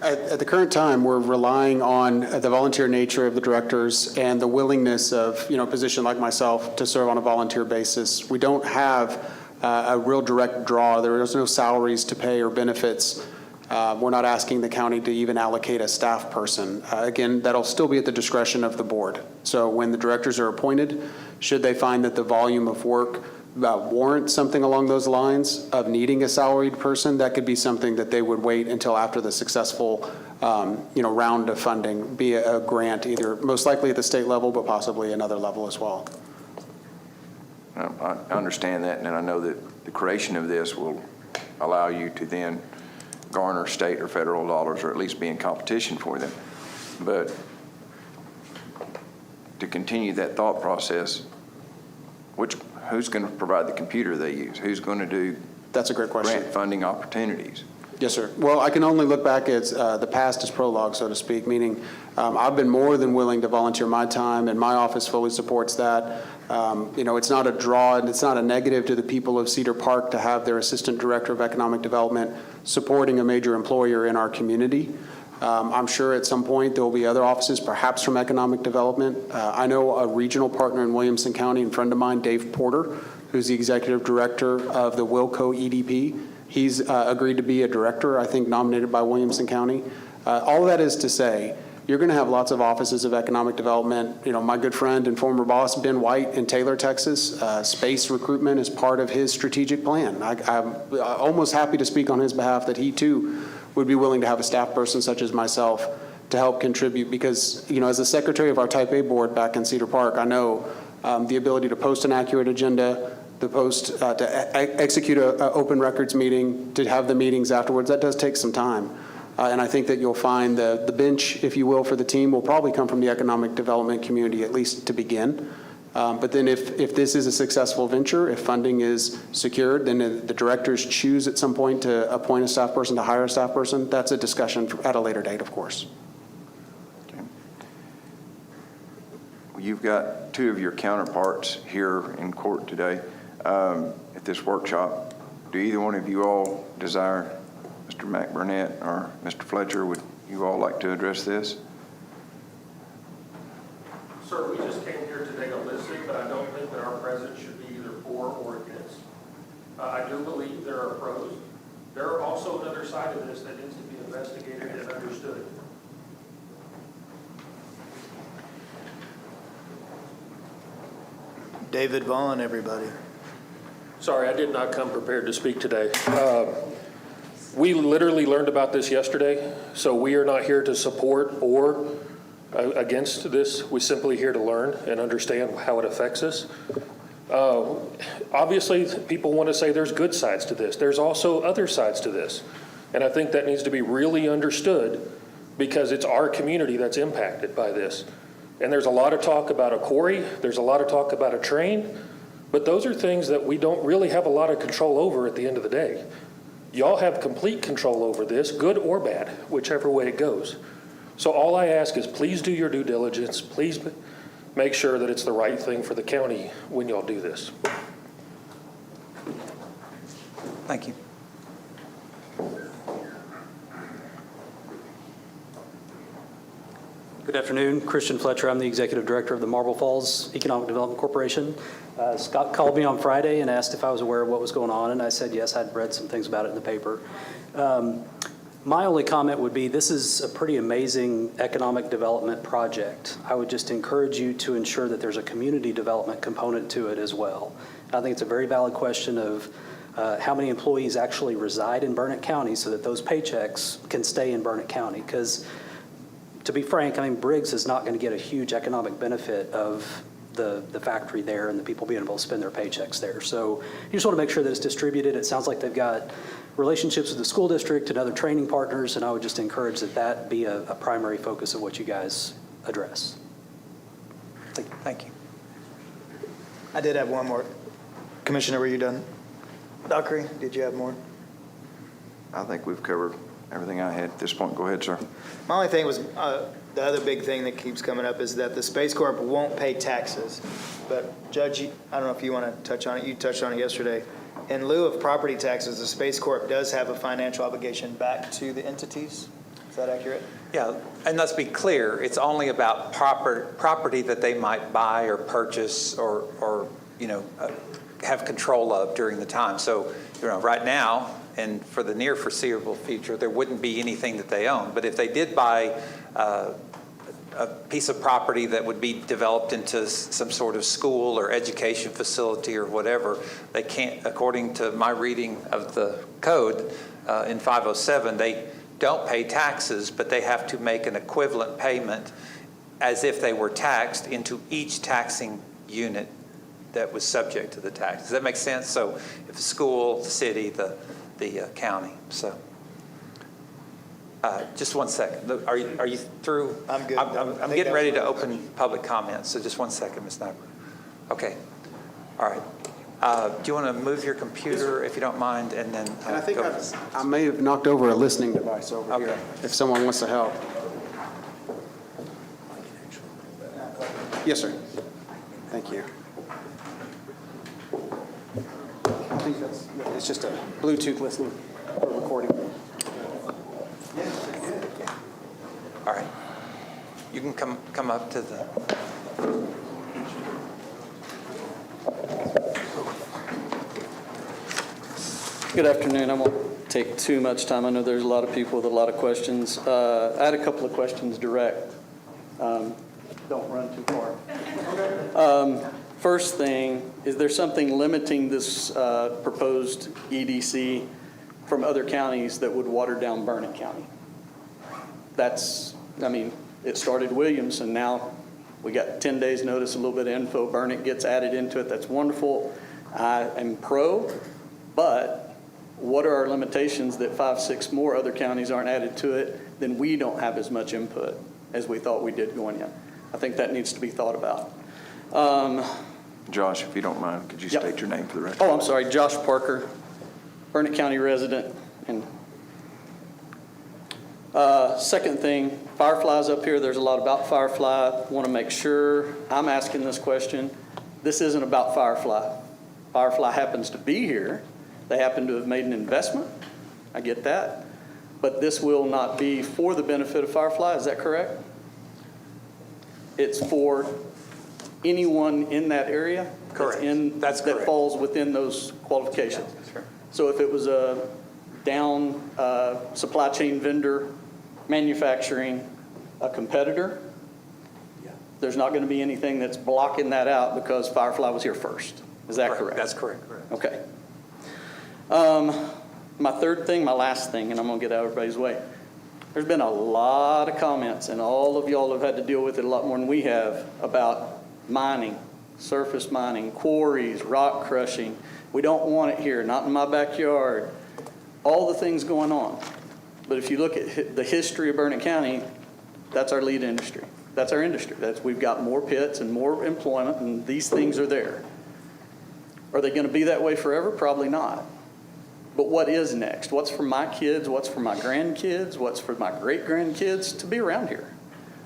At the current time, we're relying on the volunteer nature of the directors and the willingness of, a position like myself to serve on a volunteer basis. We don't have a real direct draw. There is no salaries to pay or benefits. We're not asking the county to even allocate a staff person. Again, that'll still be at the discretion of the board. So when the directors are appointed, should they find that the volume of work warrants something along those lines of needing a salaried person, that could be something that they would wait until after the successful round of funding, be a grant, either most likely at the state level, but possibly another level as well. I understand that, and I know that the creation of this will allow you to then garner state or federal dollars, or at least be in competition for them. But to continue that thought process, who's going to provide the computer they use? Who's going to do That's a great question. grant funding opportunities? Yes, sir. Well, I can only look back at the past as prologue, so to speak, meaning I've been more than willing to volunteer my time, and my office fully supports that. It's not a draw, and it's not a negative to the people of Cedar Park to have their Assistant Director of Economic Development supporting a major employer in our community. I'm sure at some point there will be other offices, perhaps from economic development. I know a regional partner in Williamson County, and friend of mine, Dave Porter, who's the executive director of the Wilco EDP. He's agreed to be a director, I think, nominated by Williamson County. All of that is to say, you're going to have lots of offices of economic development. My good friend and former boss, Ben White in Taylor, Texas, space recruitment is part of his strategic plan. I'm almost happy to speak on his behalf that he too would be willing to have a staff person such as myself to help contribute, because, as the secretary of our Type A board back in Cedar Park, I know the ability to post an accurate agenda, to execute an open records meeting, to have the meetings afterwards, that does take some time. And I think that you'll find the bench, if you will, for the team will probably come from the economic development community, at least to begin. But then if this is a successful venture, if funding is secured, then the directors choose at some point to appoint a staff person, to hire a staff person, that's a discussion at a later date, of course. Okay. Well, you've got two of your counterparts here in court today at this workshop. Do either one of you all desire, Mr. McBurnett or Mr. Fletcher, would you all like to address this? Sir, we just came here today to listen, but I don't think that our presence should be either for or against. I do believe there are pros. There are also another side of this that needs to be investigated and understood. David Vaughn, everybody. Sorry, I did not come prepared to speak today. We literally learned about this yesterday, so we are not here to support or against this. We're simply here to learn and understand how it affects us. Obviously, people want to say there's good sides to this. There's also other sides to this. And I think that needs to be really understood, because it's our community that's impacted by this. And there's a lot of talk about a quarry. There's a lot of talk about a train. But those are things that we don't really have a lot of control over at the end of the day. Y'all have complete control over this, good or bad, whichever way it goes. So all I ask is please do your due diligence. Please make sure that it's the right thing for the county when y'all do this. Thank you. Good afternoon. Christian Fletcher. I'm the Executive Director of the Marble Falls Economic Development Corporation. Scott called me on Friday and asked if I was aware of what was going on, and I said yes, I'd read some things about it in the paper. My only comment would be this is a pretty amazing economic development project. I would just encourage you to ensure that there's a community development component to it as well. I think it's a very valid question of how many employees actually reside in Burnett County so that those paychecks can stay in Burnett County. Because to be frank, I mean, Briggs is not going to get a huge economic benefit of the factory there and the people being able to spend their paychecks there. So you just want to make sure that it's distributed. It sounds like they've got relationships with the school district and other training partners, and I would just encourage that that be a primary focus of what you guys address. Thank you. I did have one more. Commissioner, were you done? Dockery, did you have more? I think we've covered everything I had at this point. Go ahead, sir. My only thing was, the other big thing that keeps coming up is that the Space Corp won't pay taxes. But Judge, I don't know if you want to touch on it. You touched on it yesterday. In lieu of property taxes, the Space Corp does have a financial obligation back to the entities. Is that accurate? Yeah, and let's be clear, it's only about property that they might buy or purchase or have control of during the time. So, right now, and for the near foreseeable future, there wouldn't be anything that they own. But if they did buy a piece of property that would be developed into some sort of school or education facility or whatever, they can't, according to my reading of the code in 507, they don't pay taxes, but they have to make an equivalent payment as if they were taxed into each taxing unit that was subject to the tax. Does that make sense? So if the school, the city, the county. So just one second. Are you through? I'm good. I'm getting ready to open public comments. So just one second, Ms. Sniper. Okay. All right. Do you want to move your computer, if you don't mind, and then And I think go. I may have knocked over a listening device over here, if someone wants to help. Yes, sir. Thank you. I think it's just a Bluetooth listening or recording. All right. You can come up to the. Good afternoon. I won't take too much time. I know there's a lot of people with a lot of questions. I had a couple of questions direct. Don't run too far. First thing, is there something limiting this proposed EDC from other counties that would water down Burnett County? It started Williams, and now we got 10 days notice, a little bit of info. Burnett gets added into it. That's wonderful. I am pro, but what are our limitations that 5, 6 more other counties aren't added to it? Then we don't have as much input as we thought we did going in. I think that needs to be thought about. Josh, if you don't mind, could you state your name for the record? Oh, I'm sorry, Josh Parker, Burnett County resident. And second thing, Firefly's up here. There's a lot about Firefly. Want to make sure I'm asking this question. This isn't about Firefly. Firefly happens to be here. They happen to have made an investment. I get that. But this will not be for the benefit of Firefly. Is that correct? It's for anyone in that area? Correct. That's that correct. falls within those qualifications? Yeah, sure. So if it was a down supply chain vendor manufacturing a competitor, there's not going to be anything that's blocking that out because Firefly was here first. Is that correct? That's correct. Okay. My third thing, my last thing, and I'm going to get out of everybody's way. There's been a lot of comments, and all of y'all have had to deal with it a lot more than we have, about mining, surface mining, quarries, rock crushing. We don't want it here, not in my backyard. All the things going on. But if you look at the history of Burnett County, that's our lead industry. That's our industry. We've got more pits and more employment, and these things are there. Are they going to be that way forever? Probably not. But what is next? What's for my kids? What's for my grandkids? What's for my great-grandkids to be around here?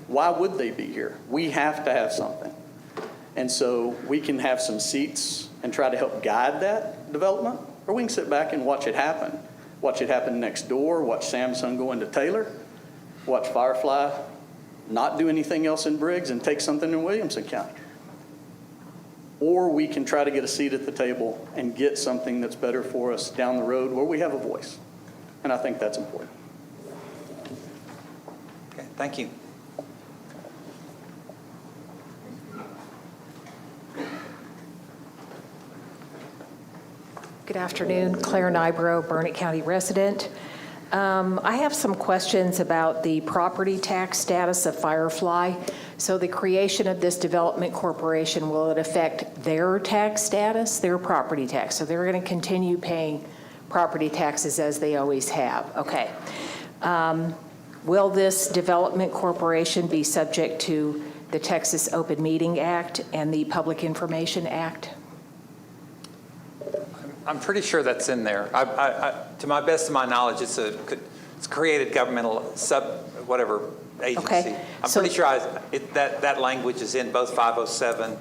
Why would they be here? We have to have something. And so we can have some seats and try to help guide that development, or we can sit back and watch it happen. Watch it happen next door, watch Samsung go into Taylor, watch Firefly not do anything else in Briggs and take something in Williamson County. Or we can try to get a seat at the table and get something that's better for us down the road where we have a voice. And I think that's important. Okay, thank you. Good afternoon, Claire Nybro, Burnett County resident. I have some questions about the property tax status of Firefly. So the creation of this development corporation, will it affect their tax status, their property tax? So they're going to continue paying property taxes as they always have. Okay. Will this development corporation be subject to the Texas Open Meeting Act and the Public Information Act? I'm pretty sure that's in there. To my best of my knowledge, it's created governmental agency. Okay. I'm pretty sure that language is in both 507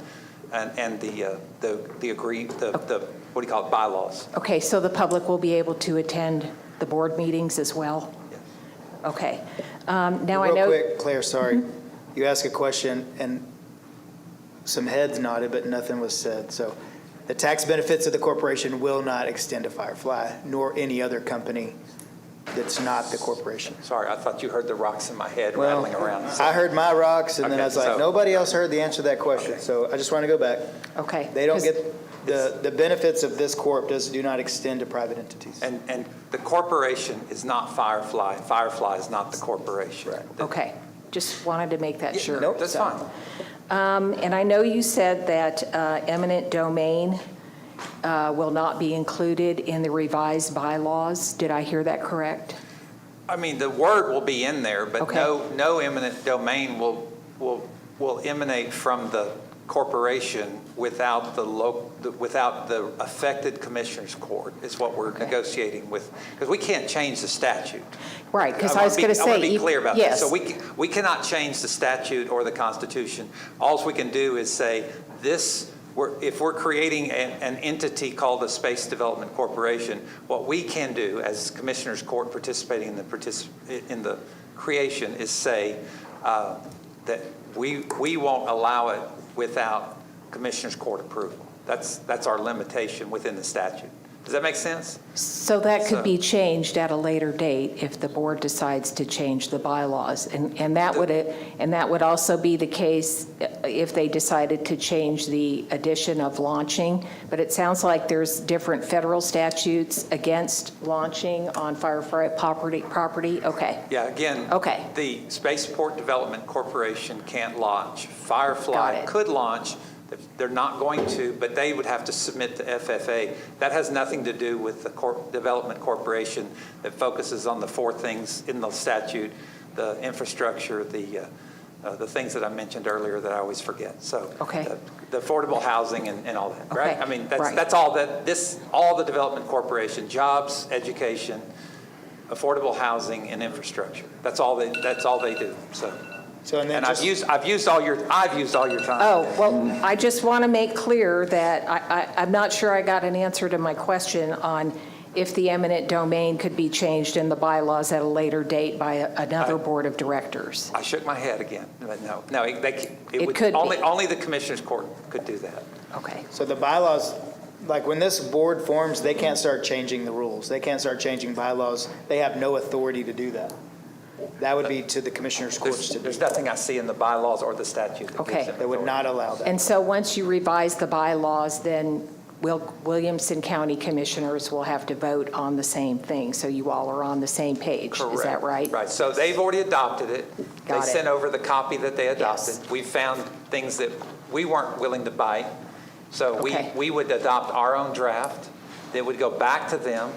and the what do you call it, bylaws. Okay, so the public will be able to attend the board meetings as well? Yes. Okay. Now I know. Real quick, Claire, sorry. You asked a question and some heads nodded, but nothing was said. So the tax benefits of the corporation will not extend to Firefly, nor any other company that's not the corporation. Sorry, I thought you heard the rocks in my head rattling around. I heard my rocks, and then Okay, I was like, so- nobody else heard the answer to that question. So I just want to go back. Okay. They don't 'cause- get, the benefits of this corp do not extend to private entities. And the corporation is not Firefly. Firefly is not the corporation. Right. Okay, just wanted to make that sure. Nope, that's So, fine. And I know you said that eminent domain will not be included in the revised bylaws. Did I hear that correct? I mean, the word will be in there, but Okay. no eminent domain will emanate from the corporation without the affected commissioners court is what we're negotiating with, because we can't change the statute. Right, because I was going to say. I want to be clear about that. Yes. So we cannot change the statute or the Constitution. All we can do is say this. If we're creating an entity called the Space Development Corporation, what we can do as Commissioners Court participating in the creation is say that we won't allow it without Commissioners Court approval. That's our limitation within the statute. Does that make sense? So that could So- be changed at a later date if the board decides to change the bylaws. And that would also be the case if they decided to change the addition of launching. But it sounds like there's different federal statutes against launching on Firefly property. Okay. Yeah, again, Okay. the Spaceport Development Corporation can't launch. Got Firefly it. could launch. They're not going to, but they would have to submit to FFA. That has nothing to do with the Development Corporation that focuses on the four things in the statute, the infrastructure, the things that I mentioned earlier that I always forget. So Okay. the affordable housing and all that, right? Okay, I mean, right. that's all all the Development Corporation, jobs, education, affordable housing, and infrastructure. That's all they do. So, and then And just, I've used all your time. Oh, well, I just want to make clear that I'm not sure I got an answer to my question on if the eminent domain could be changed in the bylaws at a later date by another board of directors. I shook my head again, but no, It could be. only the Commissioners Court could do that. Okay. so the bylaws, like when this board forms, they can't start changing the rules. They can't start changing bylaws. They have no authority to do that. That would be to the commissioners' courts to do. There's nothing I see in the bylaws or the statute that Okay. gives them They would authority. not allow that. And so once you revise the bylaws, then Williamson County commissioners will have to vote on the same thing, so you all are on the same page. Is that Correct. right? Right, so they've already adopted it. Got They it. sent over the copy that they adopted. Yes. We found things that we weren't willing to bite, so Okay. we would adopt our own draft. That would go back to them.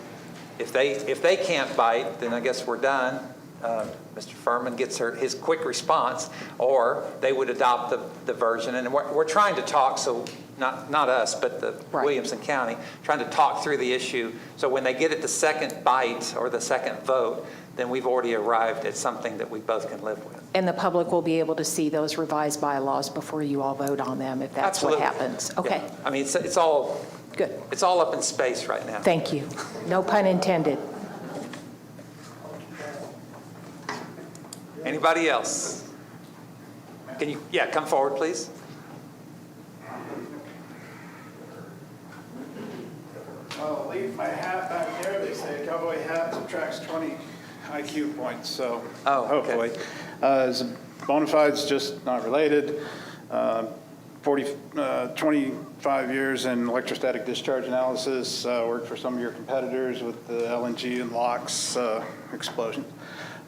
If they can't bite, then I guess we're done. Mr. Furman gets his quick response, or they would adopt the version. And we're trying to talk, so not us, but the Right. Williamson County, trying to talk through the issue. So when they get it the second bite or the second vote, then we've already arrived at something that we both can live with. And the public will be able to see those revised bylaws before you all vote on them, if that's what Absolutely. happens. Okay, Yeah. I mean, it's all good. It's all up in space right now. Thank you. No pun intended. Anybody else? Can you, come forward, please. I'll leave my hat back there. They say a cowboy hat subtracts 20 IQ points, so Oh, okay. hopefully. As bona fide's just not related. 25 years in electrostatic discharge analysis, worked for some of your competitors with the LNG and LOX explosion.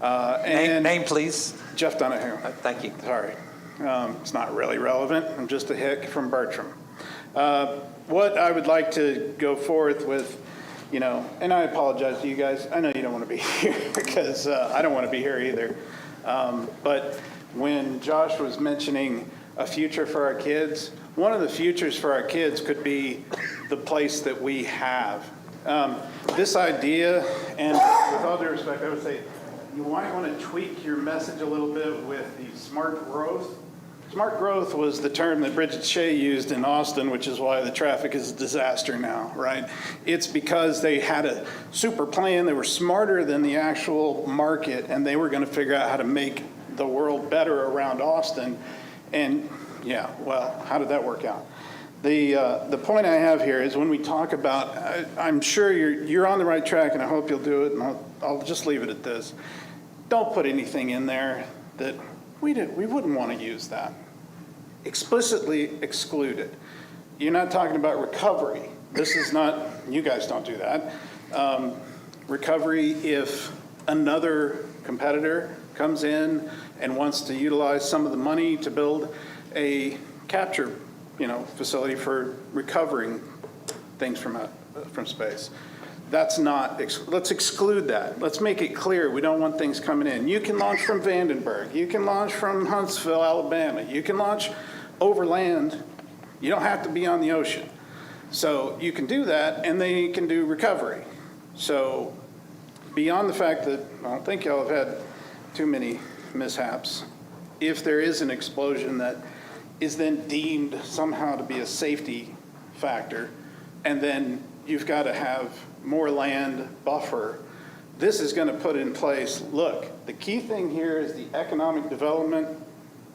Name, please. Jeff Donahue. Thank you. Sorry. It's not really relevant. I'm just a hick from Bertram. What I would like to go forth with, and I apologize to you guys. I know you don't want to be here because I don't want to be here either. But when Josh was mentioning a future for our kids, one of the futures for our kids could be the place that we have. This idea, and with all due respect, I would say you might want to tweak your message a little bit with the smart growth. Smart growth was the term that Bridget Shea used in Austin, which is why the traffic is a disaster now, right? It's because they had a super plan. They were smarter than the actual market, and they were going to figure out how to make the world better around Austin. And yeah, well, how did that work out? The point I have here is when we talk about, I'm sure you're on the right track, and I hope you'll do it, and I'll just leave it at this. Don't put anything in there that we wouldn't want to use that. Explicitly exclude it. You're not talking about recovery. This is not, you guys don't do that. Recovery if another competitor comes in and wants to utilize some of the money to build a capture, facility for recovering things from space. That's not, let's exclude that. Let's make it clear we don't want things coming in. You can launch from Vandenberg. You can launch from Huntsville, Alabama. You can launch overland. You don't have to be on the ocean. So you can do that, and they can do recovery. So beyond the fact that I don't think y'all have had too many mishaps, if there is an explosion that is then deemed somehow to be a safety factor, and then you've got to have more land buffer, this is going to put in place, look, the key thing here is the economic development.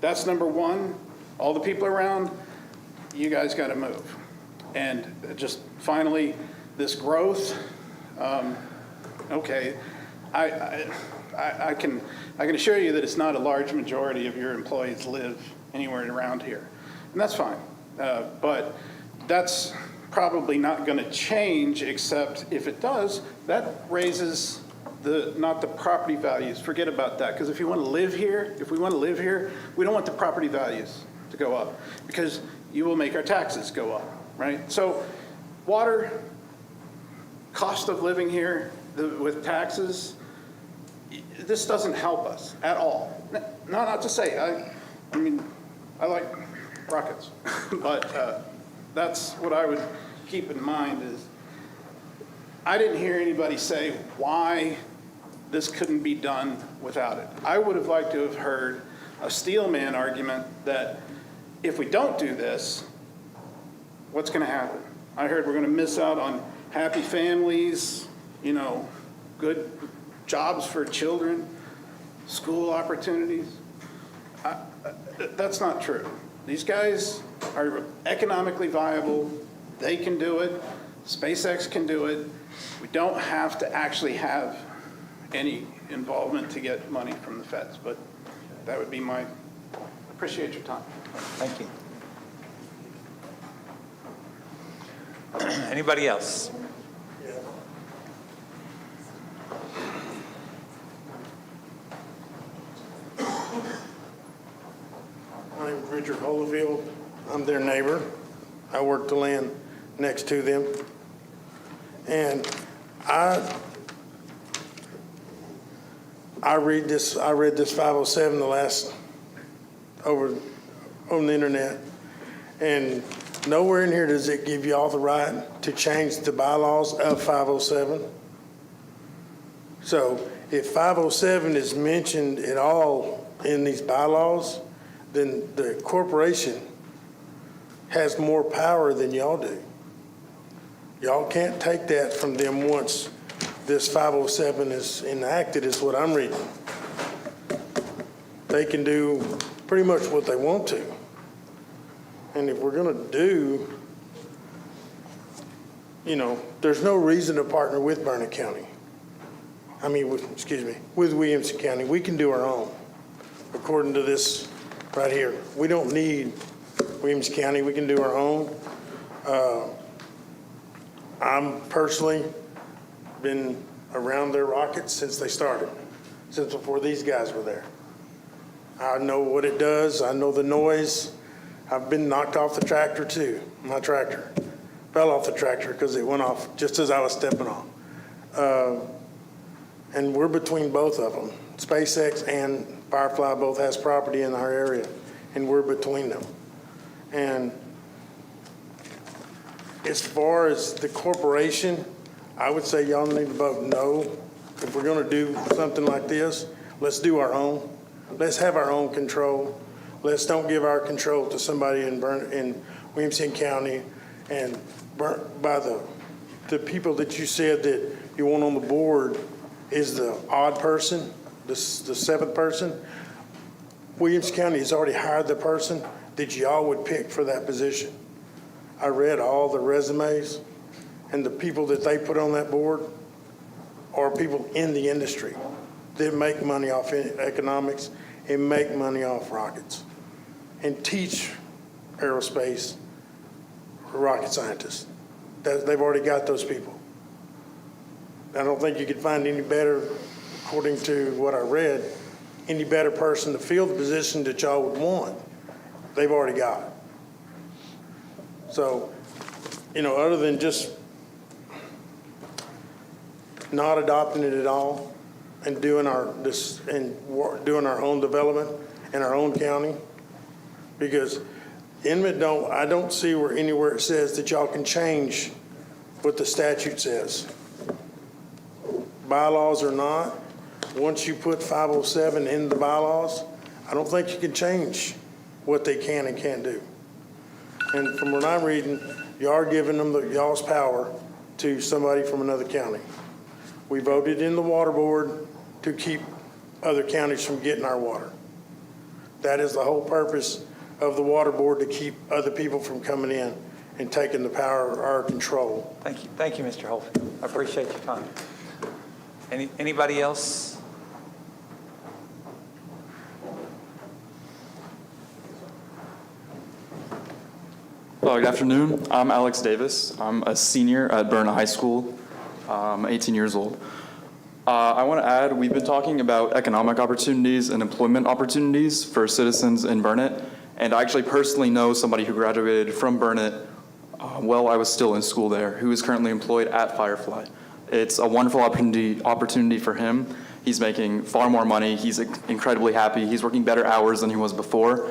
That's number one. All the people around, you guys got to move. And just finally, this growth, okay, I can assure you that it's not a large majority of your employees live anywhere around here, and that's fine. But that's probably not going to change, except if it does, that raises not the property values. Forget about that, because if we want to live here, we don't want the property values to go up, because you will make our taxes go up, right? So water, cost of living here with taxes, this doesn't help us at all. Not to say, I mean, I like rockets, but that's what I would keep in mind is I didn't hear anybody say why this couldn't be done without it. I would have liked to have heard a steelman argument that if we don't do this, what's going to happen? I heard we're going to miss out on happy families, good jobs for children, school opportunities. That's not true. These guys are economically viable. They can do it. SpaceX can do it. We don't have to actually have any involvement to get money from the feds, but that would be appreciate your time. Thank you. Anybody else? My name is Richard Holyfield. I'm their neighbor. I work the land next to them. And I read this 507 the last, over on the internet, and nowhere in here does it give you all the right to change the bylaws of 507. So if 507 is mentioned at all in these bylaws, then the corporation has more power than y'all do. Y'all can't take that from them once this 507 is enacted, is what I'm reading. They can do pretty much what they want to. And if we're going to do, there's no reason to partner with Burnett County. With Williamson County. We can do our own, according to this right here. We don't need Williamson County. We can do our own. I'm personally been around their rockets since they started, since before these guys were there. I know what it does. I know the noise. I've been knocked off the tractor too. My tractor fell off the tractor because it went off just as I was stepping on. And we're between both of them. SpaceX and Firefly both has property in our area, and we're between them. And as far as the corporation, I would say y'all need to vote no. If we're going to do something like this, let's do our own. Let's have our own control. Let's don't give our control to somebody in Williamson County and by the people that you said that you want on the board is the odd person, the seventh person. Williamson County has already hired the person that y'all would pick for that position. I read all the resumes, and the people that they put on that board are people in the industry that make money off economics and make money off rockets and teach aerospace rocket scientists. They've already got those people. I don't think you could find any better, according to what I read, any better person to fill the position that y'all would want. They've already got it. So, other than just not adopting it at all and doing our own development in our own county, because Inmit I don't see anywhere it says that y'all can change what the statute says. Bylaws or not, once you put 507 in the bylaws, I don't think you can change what they can and can't do. And from what I'm reading, you are giving them y'all's power to somebody from another county. We voted in the water board to keep other counties from getting our water. That is the whole purpose of the water board, to keep other people from coming in and taking the power of our control. Thank you, Mr. Holfield. I appreciate your time. Anybody else? Good afternoon. I'm Alex Davis. I'm a senior at Burnett High School. I'm 18 years old. I want to add, we've been talking about economic opportunities and employment opportunities for citizens in Burnett, and I actually personally know somebody who graduated from Burnett while I was still in school there, who is currently employed at Firefly. It's a wonderful opportunity for him. He's making far more money. He's incredibly happy. He's working better hours than he was before.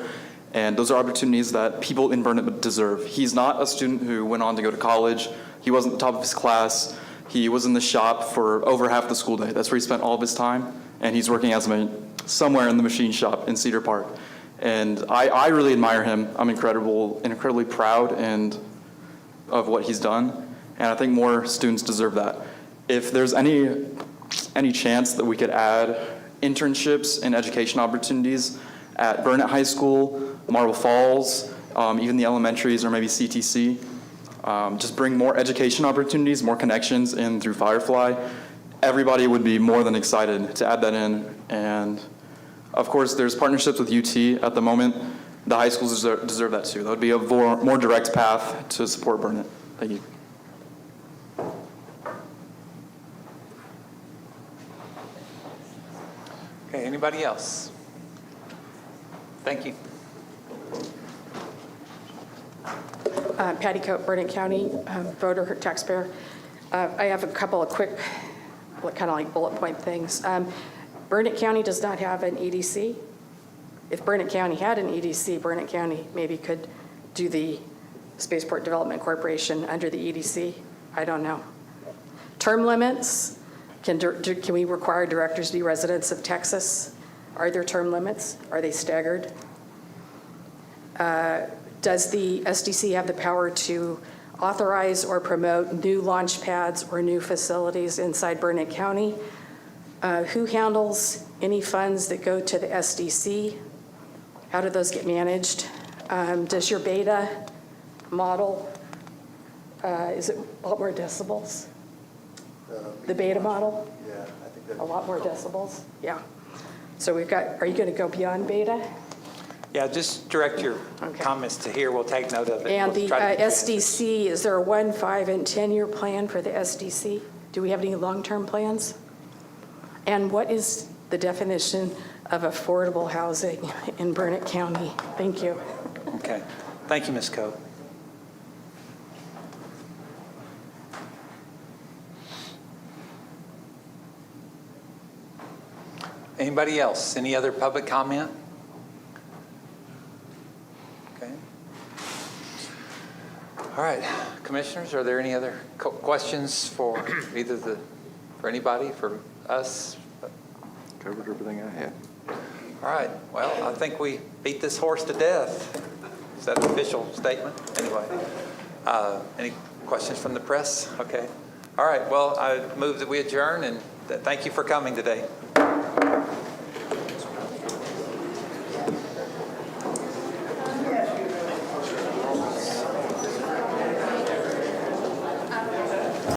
And those are opportunities that people in Burnett deserve. He's not a student who went on to go to college. He wasn't the top of his class. He was in the shop for over half the school day. That's where he spent all of his time. And he's working as somewhere in the machine shop in Cedar Park. And I really admire him. I'm incredibly proud of what he's done. And I think more students deserve that. If there's any chance that we could add internships and education opportunities at Burnett High School, Marble Falls, even the elementaries, or maybe CTC, just bring more education opportunities, more connections in through Firefly, everybody would be more than excited to add that in. And of course, there's partnerships with UT at the moment. The high schools deserve that too. That would be a more direct path to support Burnett. Thank you. Okay, anybody else? Thank you. Patty Coate, Burnett County, voter, taxpayer. I have a couple of quick, kind of like bullet point things. Burnett County does not have an EDC. If Burnett County had an EDC, Burnett County maybe could do the Spaceport Development Corporation under the EDC. I don't know. Term limits, can we require directors to be residents of Texas? Are there term limits? Are they staggered? Does the SDC have the power to authorize or promote new launch pads or new facilities inside Burnett County? Who handles any funds that go to the SDC? How do those get managed? Does your beta model, is it a lot more decibels? The beta model? Yeah, I think that. A lot more decibels? Yeah. So we've got, are you going to go beyond beta? Yeah, just direct your comments to here. We'll take note of it. And We'll the try to get you answers. SDC, is there a 1, 5, and 10-year plan for the SDC? Do we have any long-term plans? And what is the definition of affordable housing in Burnett County? Thank you. Okay. Thank you, Ms. Coe. Anybody else? Any other public comment? Okay. All right, commissioners, are there any other questions for either for anybody, for us? Covered everything I had. All right, well, I think we beat this horse to death. Is that an official statement? Anyway, any questions from the press? Okay. All right, well, I move that we adjourn, and thank you for coming today.